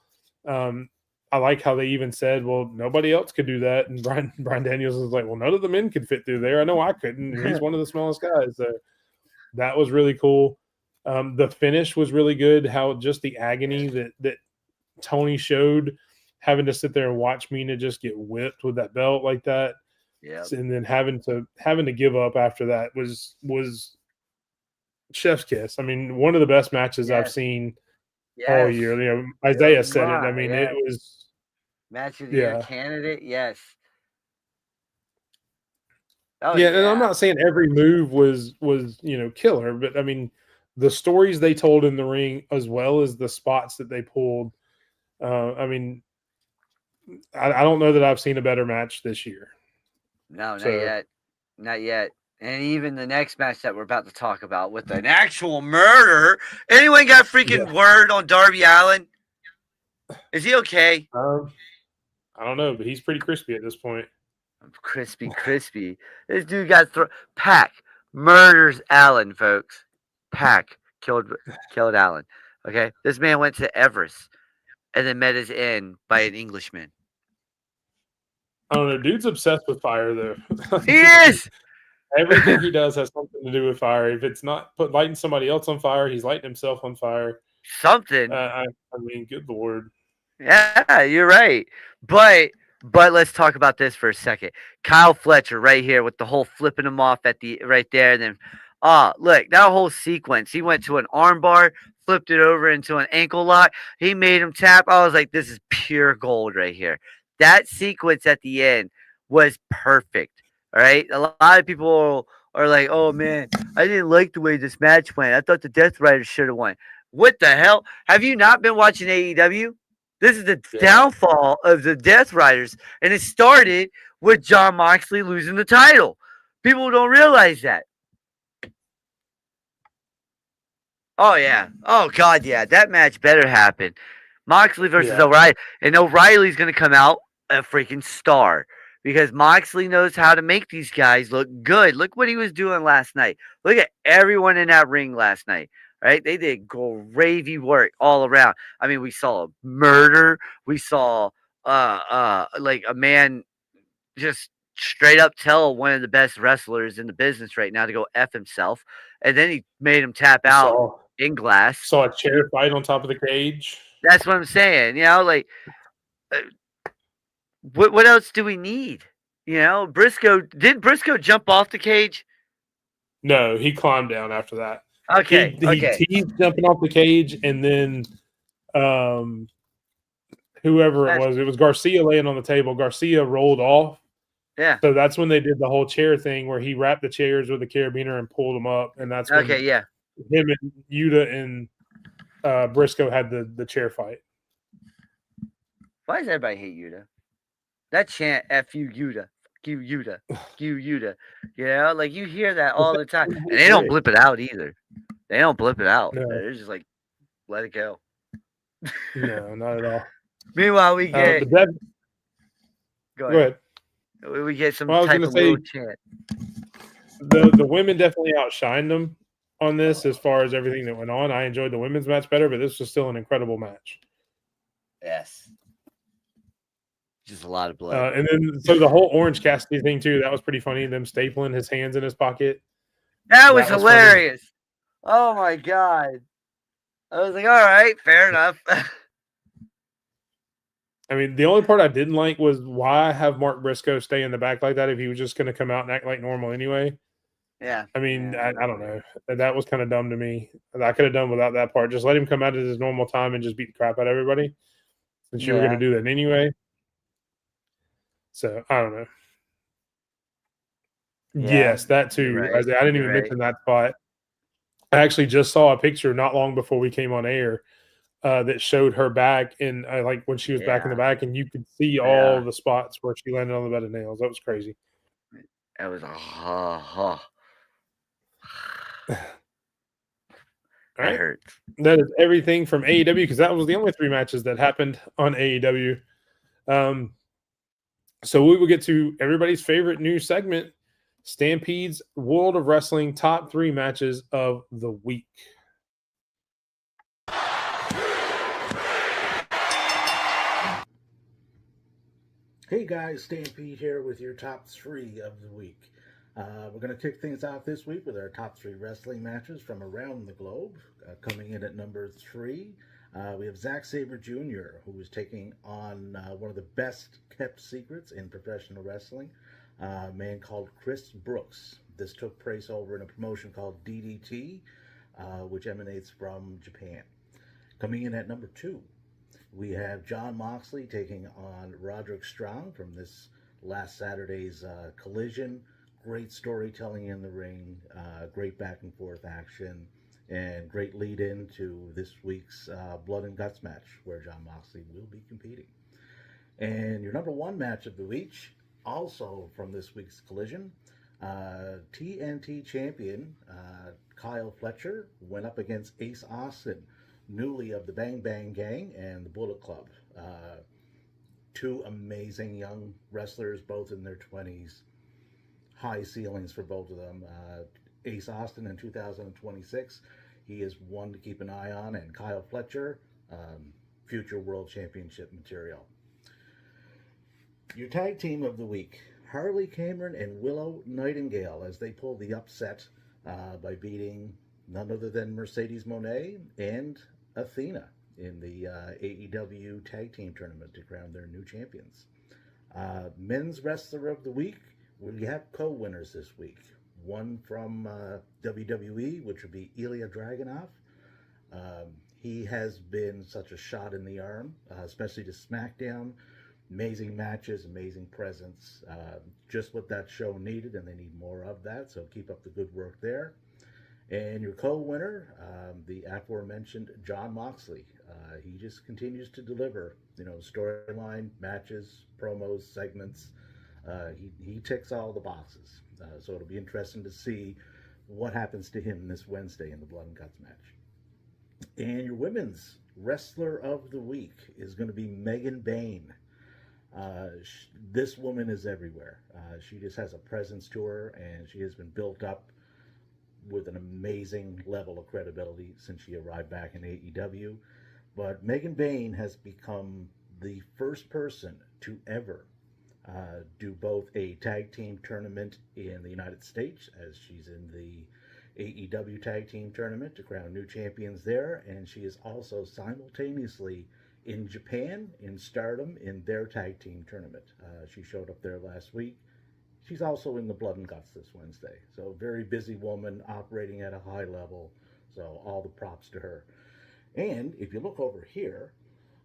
I like how they even said, well, nobody else could do that. And Brian Daniels was like, well, none of the men could fit through there. I know I couldn't. And he's one of the smallest guys. So that was really cool. The finish was really good. How just the agony that Tony showed, having to sit there and watch Mina just get whipped with that belt like that. Yeah. And then having to give up after that was chef's kiss. I mean, one of the best matches I've seen all year. You know, Isaiah said it. I mean, it was match of the year candidate. Yes. Oh, yeah, and I'm not saying every move was killer, but I mean the stories they told in the ring as well as the spots that they pulled. I mean, I don't know that I've seen a better match this year. No, not yet. And even the next match that we're about to talk about with an actual murder. Anyone got freaking word on Darby Allin? Is he okay? I don't know, but he's pretty crispy at this point. Crispy. This dude got Pac murders Allen, folks. Pac killed Allen. Okay, this man went to Everest and then met his end by an Englishman. I don't know. Dude's obsessed with fire, though. He is. Everything he does has something to do with fire. If it's not lighting somebody else on fire, he's lighting himself on fire. Something. I mean, good Lord. Yeah, you're right. But let's talk about this for a second. Kyle Fletcher right here with the whole flipping him off at the right there. And then, look, that whole sequence. He went to an armbar, flipped it over into an ankle lock. He made him tap. I was like, this is pure gold right here. That sequence at the end was perfect. All right. A lot of people are like, oh, man, I didn't like the way this match went. I thought the Death Riders should have won. What the hell? Have you not been watching AEW? This is the downfall of the Death Riders, and it started with Jon Moxley losing the title. People don't realize that. Oh, yeah. Oh, God, yeah. That match better happen. Moxley versus O'Reilly. And O'Reilly's going to come out a freaking star because Moxley knows how to make these guys look good. Look what he was doing last night. Look at everyone in that ring last night. Right? They did gravy work all around. I mean, we saw a murder. We saw like a man just straight up tell one of the best wrestlers in the business right now to go F himself. And then he made him tap out in glass. Saw a chair fight on top of the cage. That's what I'm saying. You know, like what else do we need? You know, didn't Briscoe jump off the cage? No, he climbed down after that. Okay. He teased jumping off the cage, and then whoever it was Garcia laying on the table. Garcia rolled off. Yeah. So that's when they did the whole chair thing where he wrapped the chairs with the carabiner and pulled them up, and that's when him and Yuta and Briscoe had the chair fight. Why does everybody hate Yuta? That chant F you Yuta. You Yuta. You Yuta. You know, like you hear that all the time. And they don't blip it out either. They don't blip it out. No. They're just like, let it go. No, not at all. Meanwhile, we get go ahead. We get some type of little chant. The women definitely outshined them on this as far as everything that went on. I enjoyed the women's match better, but this was still an incredible match. Yes. Just a lot of blood. And then, so the whole Orange Cassidy thing, too, that was pretty funny. Them stapling his hands in his pocket. That was hilarious. Funny. Oh, my God. I was like, all right, fair enough. I mean, the only part I didn't like was why have Mark Briscoe stay in the back like that if he was just going to come out and act like normal anyway. Yeah. I mean, I don't know. That was kind of dumb to me. I could have done without that part. Just let him come out at his normal time and just beat the crap out of everybody since you were going to do that anyway. So, I don't know. Yeah, yes, that too. Right. I didn't even mention that spot. I actually just saw a picture not long before we came on air that showed her back in like when she was back in the back, and you could see all the spots where she landed on the bed of nails. That was crazy. That was All right. hurts. That is everything from AEW because that was the only 3 matches that happened on AEW. So we will get to everybody's favorite new segment, Stampede's World of Wrestling top 3 matches of the week. Hey guys, Stampede here with your top 3 of the week. We're going to kick things off this week with our top 3 wrestling matches from around the globe. Coming in at number 3, we have Zack Sabre Jr., who is taking on one of the best kept secrets in professional wrestling, a man called Chris Brooks. This took place over in a promotion called DDT, which emanates from Japan. Coming in at number 2, we have Jon Moxley taking on Roderick Strong from this last Saturday's Collision. Great storytelling in the ring, great back and forth action, and great lead in to this week's Blood and Guts match where Jon Moxley will be competing. And your number 1 match of the week, also from this week's Collision, TNT champion Kyle Fletcher went up against Ace Austin, newly of the Bang Bang Gang and the Bullet Club. 2 amazing young wrestlers, both in their 20s. High ceilings for both of them. Ace Austin in 2026, he is one to keep an eye on, and Kyle Fletcher, future world championship material. Your tag team of the week, Harley Cameron and Willow Nightingale, as they pulled the upset by beating none other than Mercedes Moné and Athena in the AEW Tag Team Tournament to crown their new champions. Men's Wrestler of the Week, we have co-winners this week. One from WWE, which would be Ilya Dragunov. He has been such a shot in the arm, especially to SmackDown. Amazing matches, amazing presence. Just what that show needed, and they need more of that, so keep up the good work there. And your co-winner, the aforementioned Jon Moxley. He just continues to deliver, storyline, matches, promos, segments. He ticks all the boxes. So it'll be interesting to see what happens to him this Wednesday in the Blood and Guts match. And your women's wrestler of the week is going to be Megan Bayne. This woman is everywhere. She just has a presence to her, and she has been built up with an amazing level of credibility since she arrived back in AEW. But Megan Bayne has become the first person to ever do both a tag team tournament in the United States, as she's in the AEW tag team tournament to crown new champions there, and she is also simultaneously in Japan, in Stardom, in their tag team tournament. She showed up there last week. She's also in the Blood and Guts this Wednesday. So very busy woman operating at a high level. So all the props to her. And if you look over here,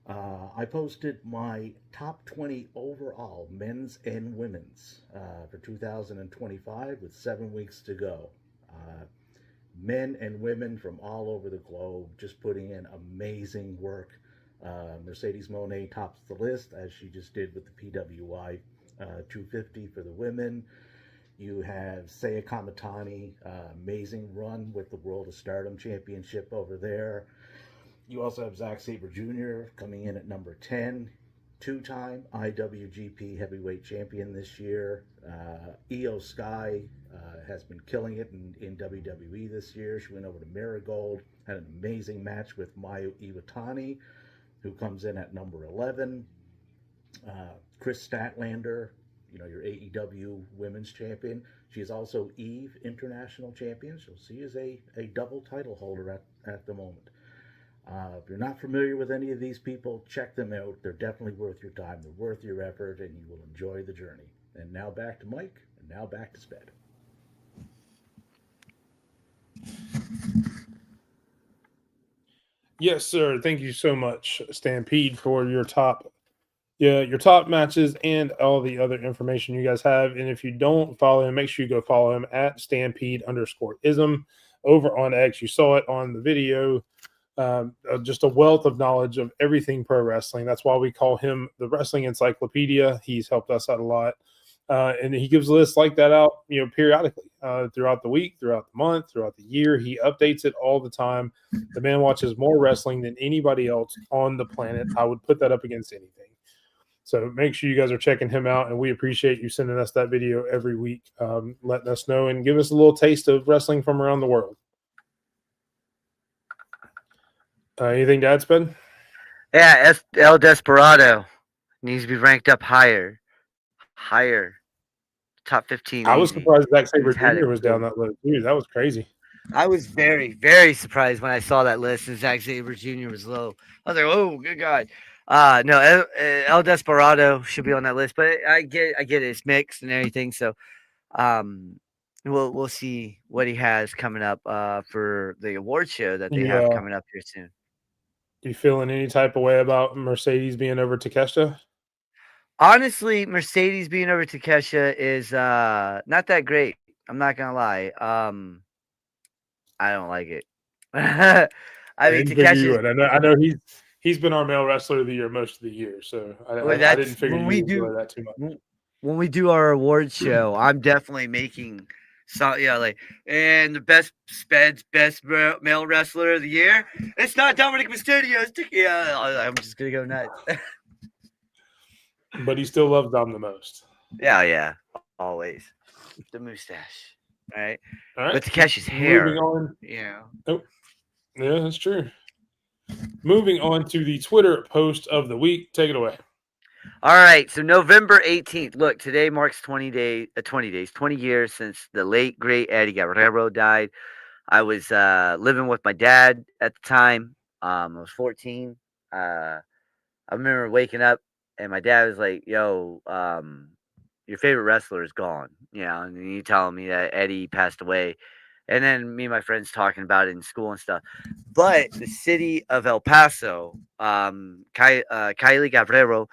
I posted my top 20 overall men's and women's for 2025 with 7 weeks to go. Men and women from all over the globe just putting in amazing work. Mercedes Moné tops the list, as she just did with the PWI 250 for the women. You have Saya Kamatani, amazing run with the World of Stardom Championship over there. You also have Zack Sabre Jr. coming in at number 10, 2-time IWGP Heavyweight Champion this year. Io Sky has been killing it in WWE this year. She went over to Marigold, had an amazing match with Mayu Iwatani, who comes in at number 11. Chris Statlander, your AEW Women's Champion. She is also Eve International Champion, so she is a double title holder at the moment. If you're not familiar with any of these people, check them out. They're definitely worth your time. They're worth your effort, and you will enjoy the journey. And now back to Mike, and now back to Sped. Yes, sir. Thank you so much, Stampede, for your top matches and all the other information you guys have. And if you don't follow him, make sure you go follow him at Stampede_ism over on X. You saw it on the video. Just a wealth of knowledge of everything pro wrestling. That's why we call him the Wrestling Encyclopedia. He's helped us out a lot. And he gives lists like that out, periodically throughout the week, throughout the month, throughout the year. He updates it all the time. The man watches more wrestling than anybody else on the planet. I would put that up against anything. So make sure you guys are checking him out, and we appreciate you sending us that video every week, letting us know and give us a little taste of wrestling from around the world. Anything to add, Spud? Yeah, El Desperado needs to be ranked up higher. Top 15. I was easy. surprised Zack Sabre He's had Jr. it was before. down that list. Dude, that was crazy. I was very, very surprised when I saw that list and Zack Sabre Jr. was low. I was like, oh, good God. No, El Desperado should be on that list, but I get it. It's mixed and everything. So, we'll see what he has coming up for the award show that they have coming up here soon. You feeling any type of way about Mercedes being over Takeshita? Honestly, Mercedes being over Takeshita is not that great. I'm not gonna lie. I don't like it. I mean, Takeshi. I know he's been our male wrestler of the year most of the year, so I didn't figure you would enjoy that too much. When we do our awards show, I'm definitely making and the best male wrestler of the year. It's not Dominic Mysterio. I'm just gonna go nuts. But he still loves Dom the most. Yeah, always the mustache. All right. But Takeshi's hair. Moving on. Yeah. Oh, yeah, that's true. Moving on to the Twitter post of the week. Take it away. All right. So November 18th. Look, today marks 20 years since the late, great Eddie Guerrero died. I was living with my dad at the time. I was 14. I remember waking up and my dad was like, yo, your favorite wrestler is gone, and you telling me that Eddie passed away. And then me and my friends talking about it in school and stuff. But the city of El Paso, Kylie Guerrero,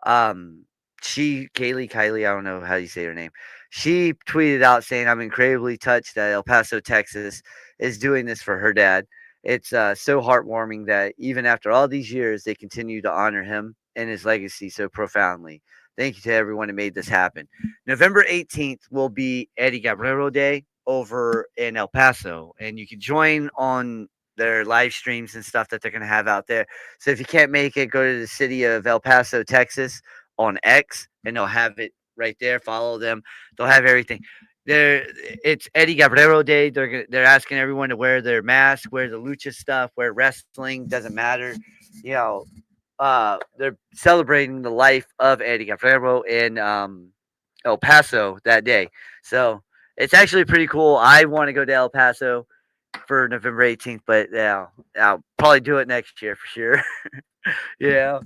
Kylie, I don't know how you say her name. She tweeted out saying, I'm incredibly touched that El Paso, Texas is doing this for her dad. It's so heartwarming that even after all these years, they continue to honor him and his legacy so profoundly. Thank you to everyone who made this happen. November 18th will be Eddie Guerrero Day over in El Paso, and you can join on their live streams and stuff that they're going to have out there. So if you can't make it, go to the city of El Paso, Texas on X, and they'll have it right there. Follow them. They'll have everything. It's Eddie Guerrero Day. They're asking everyone to wear their mask, wear the lucha stuff, wear wrestling. Doesn't matter. They're celebrating the life of Eddie Guerrero in El Paso that day. So it's actually pretty cool. I want to go to El Paso for November 18th, but I'll probably do it next year for sure. Yeah.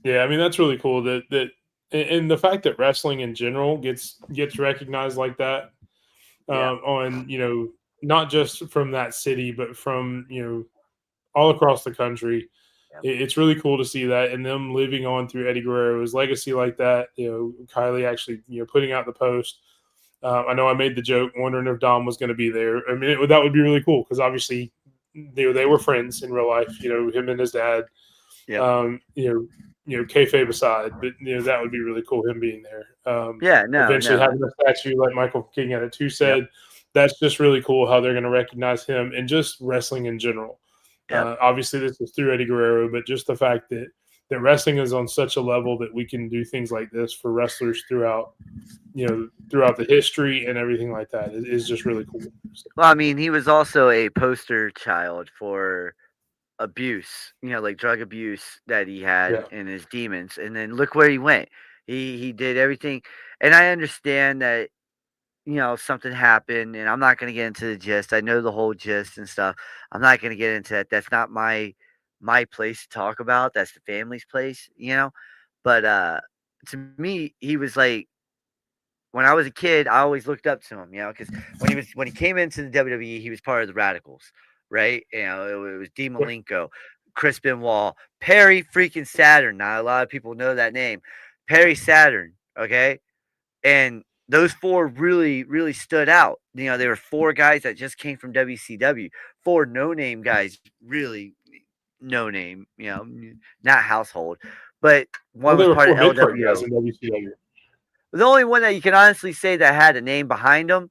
Yeah, I mean, that's really cool that and the fact that wrestling in general gets recognized like that on, not just from that city, but from, all across the country. It's really cool to see that, and them living on through Eddie Guerrero's legacy like that. Kylie actually, putting out the post. I know I made the joke, wondering if Dom was going to be there. I mean, that would be really cool because obviously, they were friends in real life. Him and his dad. Yeah. Kayfabe aside, but that would be really cool. Him being there. Eventually having a statue like Michael King at it too said. That's just really cool how they're going to recognize him and just wrestling in general. Obviously, this is through Eddie Guerrero, but just the fact that wrestling is on such a level that we can do things like this for wrestlers throughout the history and everything like that is just really cool. Well, I mean, he was also a poster child for abuse, like drug abuse that he had in his demons. And then look where he went. He did everything. And I understand that something happened, and I'm not going to get into the gist. I know the whole gist and stuff. I'm not going to get into that. That's not my place to talk about. That's the family's place, But to me, he was like, when I was a kid, I always looked up to him, because when he came into the WWE, he was part of the Radicals, right? It was Dean Malenko, Chris Benoit, Perry freaking Saturn. Not a lot of people know that name, Perry Saturn. Okay, and those four really, really stood out. They were four guys that just came from WCW. Four no-name guys, really no-name, not household. But one was part of LWO. The only one that you can honestly say that had a name behind him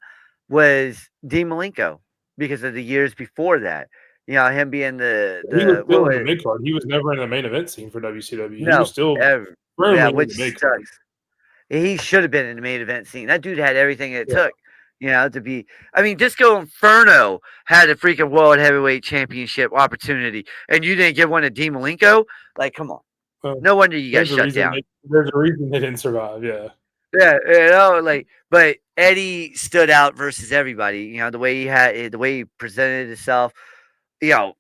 was Dean Malenko because of the years before that. Him being He was the what still in the was mid card. He was never in the main event scene for WCW. He was no still ever yeah, firmly in which the mid card. sucks. He should have been in the main event scene. That dude had everything it Yeah. took, to be. I mean, Disco Inferno had a freaking world heavyweight championship opportunity, and you didn't give one to Dean Malenko. Like, come on. Well, No wonder you got there's a shut reason. down. There's a reason they didn't survive. Yeah. Yeah, but Eddie stood out versus everybody. The way the way he presented himself. It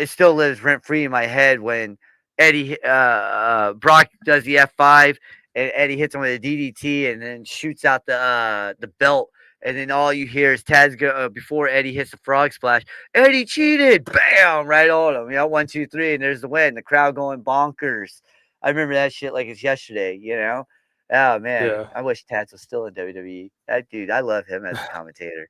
still lives rent free in my head when Brock does the F5 and Eddie hits him with a DDT and then shoots out the belt. And then all you hear is Taz go before Eddie hits the frog splash. Eddie cheated, bam, right on him. 1, 2, 3, and there's the win. The crowd going bonkers. I remember that shit like it's yesterday. Oh man, Yeah. I wish Taz was still in WWE. That dude, I love him as a commentator.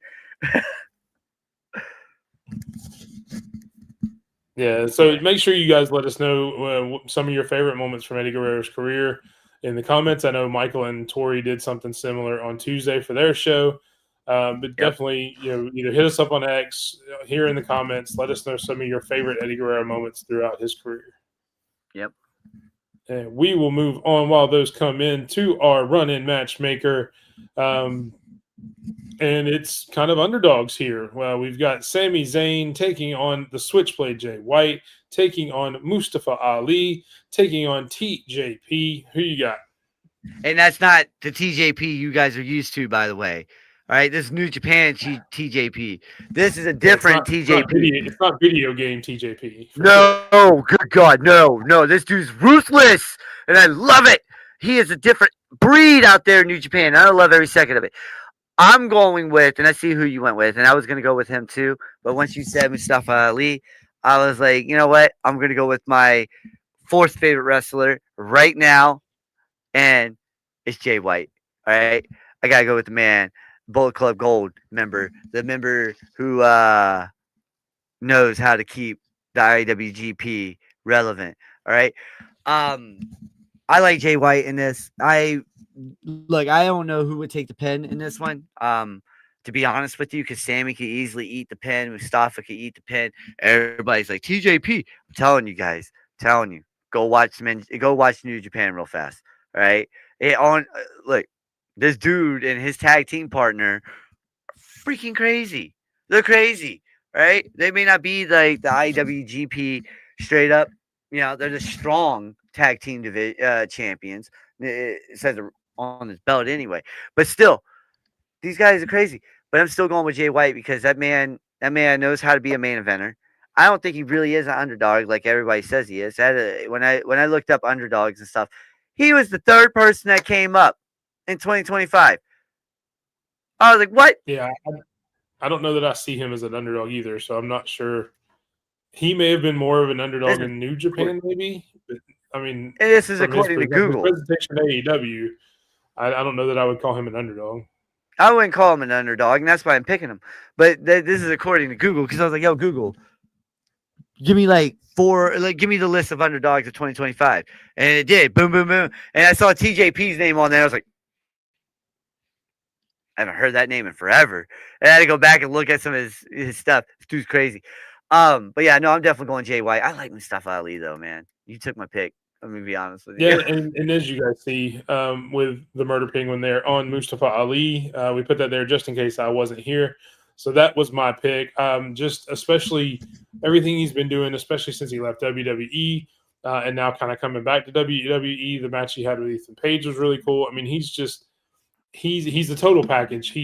Yeah, so make sure you guys let us know some of your favorite moments from Eddie Guerrero's career in the comments. I know Michael and Tori did something similar on Tuesday for their show, but definitely either hit us up on X here in the comments. Let us know some of your favorite Eddie Guerrero moments throughout his career. Yep. And we will move on while those come in to our run-in matchmaker. And it's kind of underdogs here. Well, we've got Sami Zayn taking on the Switchblade Jay White, taking on Mustafa Ali, taking on TJP. Who you got? And that's not the TJP you guys are used to, by the way. All right, this is New Japan TJP. This is a different TJP. It's not video game TJP. No, good God, no. This dude's ruthless, and I love it. He is a different breed out there in New Japan. I love every second of it. I'm going with, and I see who you went with, and I was going to go with him too. But once you said Mustafa Ali, I was like, you know what? I'm going to go with my fourth favorite wrestler right now, and it's Jay White. All right, I gotta go with the man, Bullet Club Gold member, the member who knows how to keep the IWGP relevant. All right, I like Jay White in this. I don't know who would take the pin in this one. To be honest with you, because Sammy could easily eat the pin, Mustafa could eat the pin. Everybody's like TJP. I'm telling you guys, go watch New Japan real fast. All right, look, this dude and his tag team partner, are freaking crazy. They're crazy, right? They may not be like the IWGP straight up. They're the strong tag team champions. It says on his belt anyway. But still, these guys are crazy. But I'm still going with Jay White because that man knows how to be a main eventer. I don't think he really is an underdog like everybody says he is. When I looked up underdogs and stuff, he was the third person that came up in 2025. I was like, what? Yeah, I don't know that I see him as an underdog either, so I'm not sure. He may have been more of an underdog in New Japan, maybe. But, I mean, and this is according to Google. His presentation at AEW, I don't know that I would call him an underdog. I wouldn't call him an underdog, and that's why I'm picking him. But this is according to Google, because I was like, yo, Google, give me give me the list of underdogs of 2025. And it did. Boom, boom, boom. And I saw TJP's name on there. I was like, I haven't heard that name in forever. And I had to go back and look at some of his stuff. This dude's crazy. But yeah, no, I'm definitely going Jay White. I like Mustafa Ali, though, man. You took my pick. Let me be honest with you. Yeah, and as you guys see with the Murder Penguin there on Mustafa Ali, we put that there just in case I wasn't here. So that was my pick. Just especially everything he's been doing, especially since he left WWE and now kind of coming back to WWE. The match he had with Ethan Page was really cool. I mean, he's the total package. He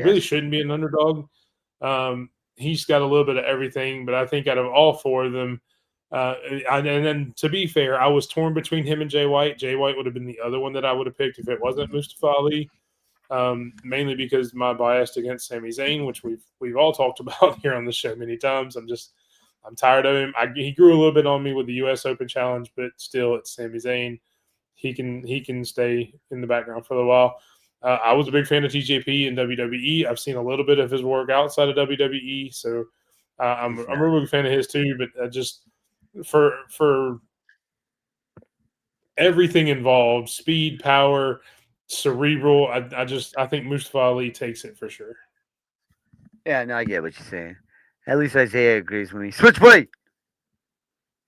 really shouldn't be an underdog. He's got a little bit of everything, but I think out of all four of them, and then to be fair, I was torn between him and Jay White. Jay White would have been the other one that I would have picked if it wasn't Mustafa Ali. Mainly because my bias against Sami Zayn, which we've all talked about here on the show many times. I'm tired of him. He grew a little bit on me with the U.S. Open Challenge, but still, it's Sami Zayn. He can stay in the background for a while. I was a big fan of TJP in WWE. I've seen a little bit of his work outside of WWE, so I'm a real big fan of his too. But just for everything involved, speed, power, cerebral. I think Mustafa Ali takes it for sure. Yeah, no, I get what you're saying. At least Isaiah agrees with me. Switchblade.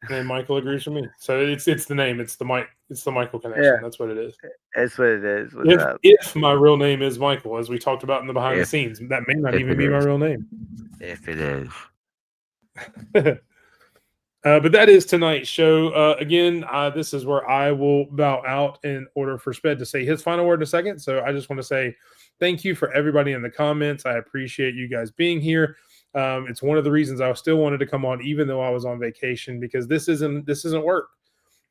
And Michael agrees with me. So it's the name. It's the Michael connection. Yeah, That's what it is. that's what it is. What's up? If my real name is Michael, as we talked about in the behind the If- scenes, that may not if even it be my is. real name. If it is. But that is tonight's show. Again, this is where I will bow out in order for Sped to say his final word in a second. So I just want to say thank you for everybody in the comments. I appreciate you guys being here. It's one of the reasons I still wanted to come on, even though I was on vacation, because this isn't work.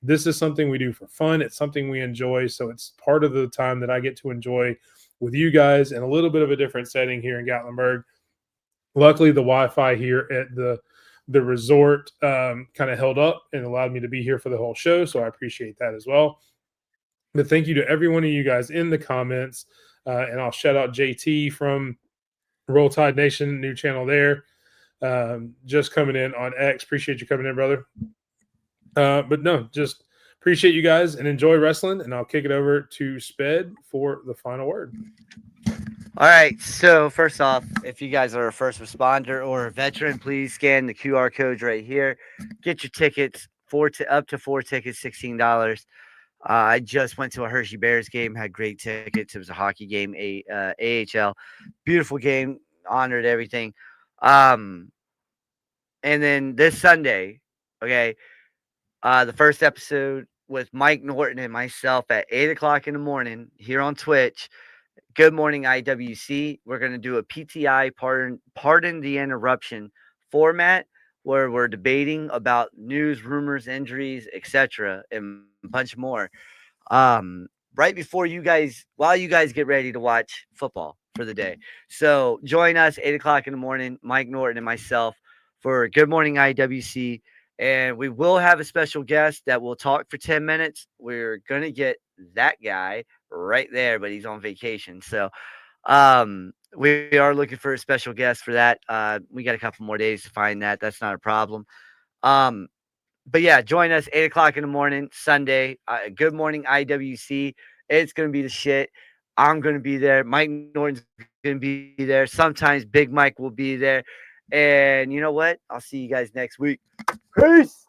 This is something we do for fun. It's something we enjoy. So it's part of the time that I get to enjoy with you guys in a little bit of a different setting here in Gatlinburg. Luckily, the Wi-Fi here at the resort kind of held up and allowed me to be here for the whole show. So I appreciate that as well. But thank you to every one of you guys in the comments. And I'll shout out JT from Roll Tide Nation, new channel there. Just coming in on X. Appreciate you coming in, brother. But no, just appreciate you guys and enjoy wrestling. And I'll kick it over to Sped for the final word. All right. So first off, if you guys are a first responder or a veteran, please scan the QR codes right here. Get your tickets up to 4 tickets, $16. I just went to a Hershey Bears game, had great tickets. It was a hockey game, AHL, beautiful game, honored everything. And then this Sunday, okay, the first episode with Mike Norton and myself at 8:00 in the morning here on Twitch. Good morning, IWC. We're going to do a PTI pardon the interruption format where we're debating about news, rumors, injuries, etc., and a bunch more. Right before while you guys get ready to watch football for the day. So join us 8:00 in the morning, Mike Norton and myself, for Good Morning IWC. And we will have a special guest that will talk for 10 minutes. We're going to get that guy right there, but he's on vacation. So we are looking for a special guest for that. We got a couple more days to find that. That's not a problem. But yeah, join us 8:00 in the morning, Sunday. Good Morning IWC. It's going to be the shit. I'm going to be there. Mike Norton's going to be there. Sometimes Big Mike will be there. And you know what? I'll see you guys next week. Peace.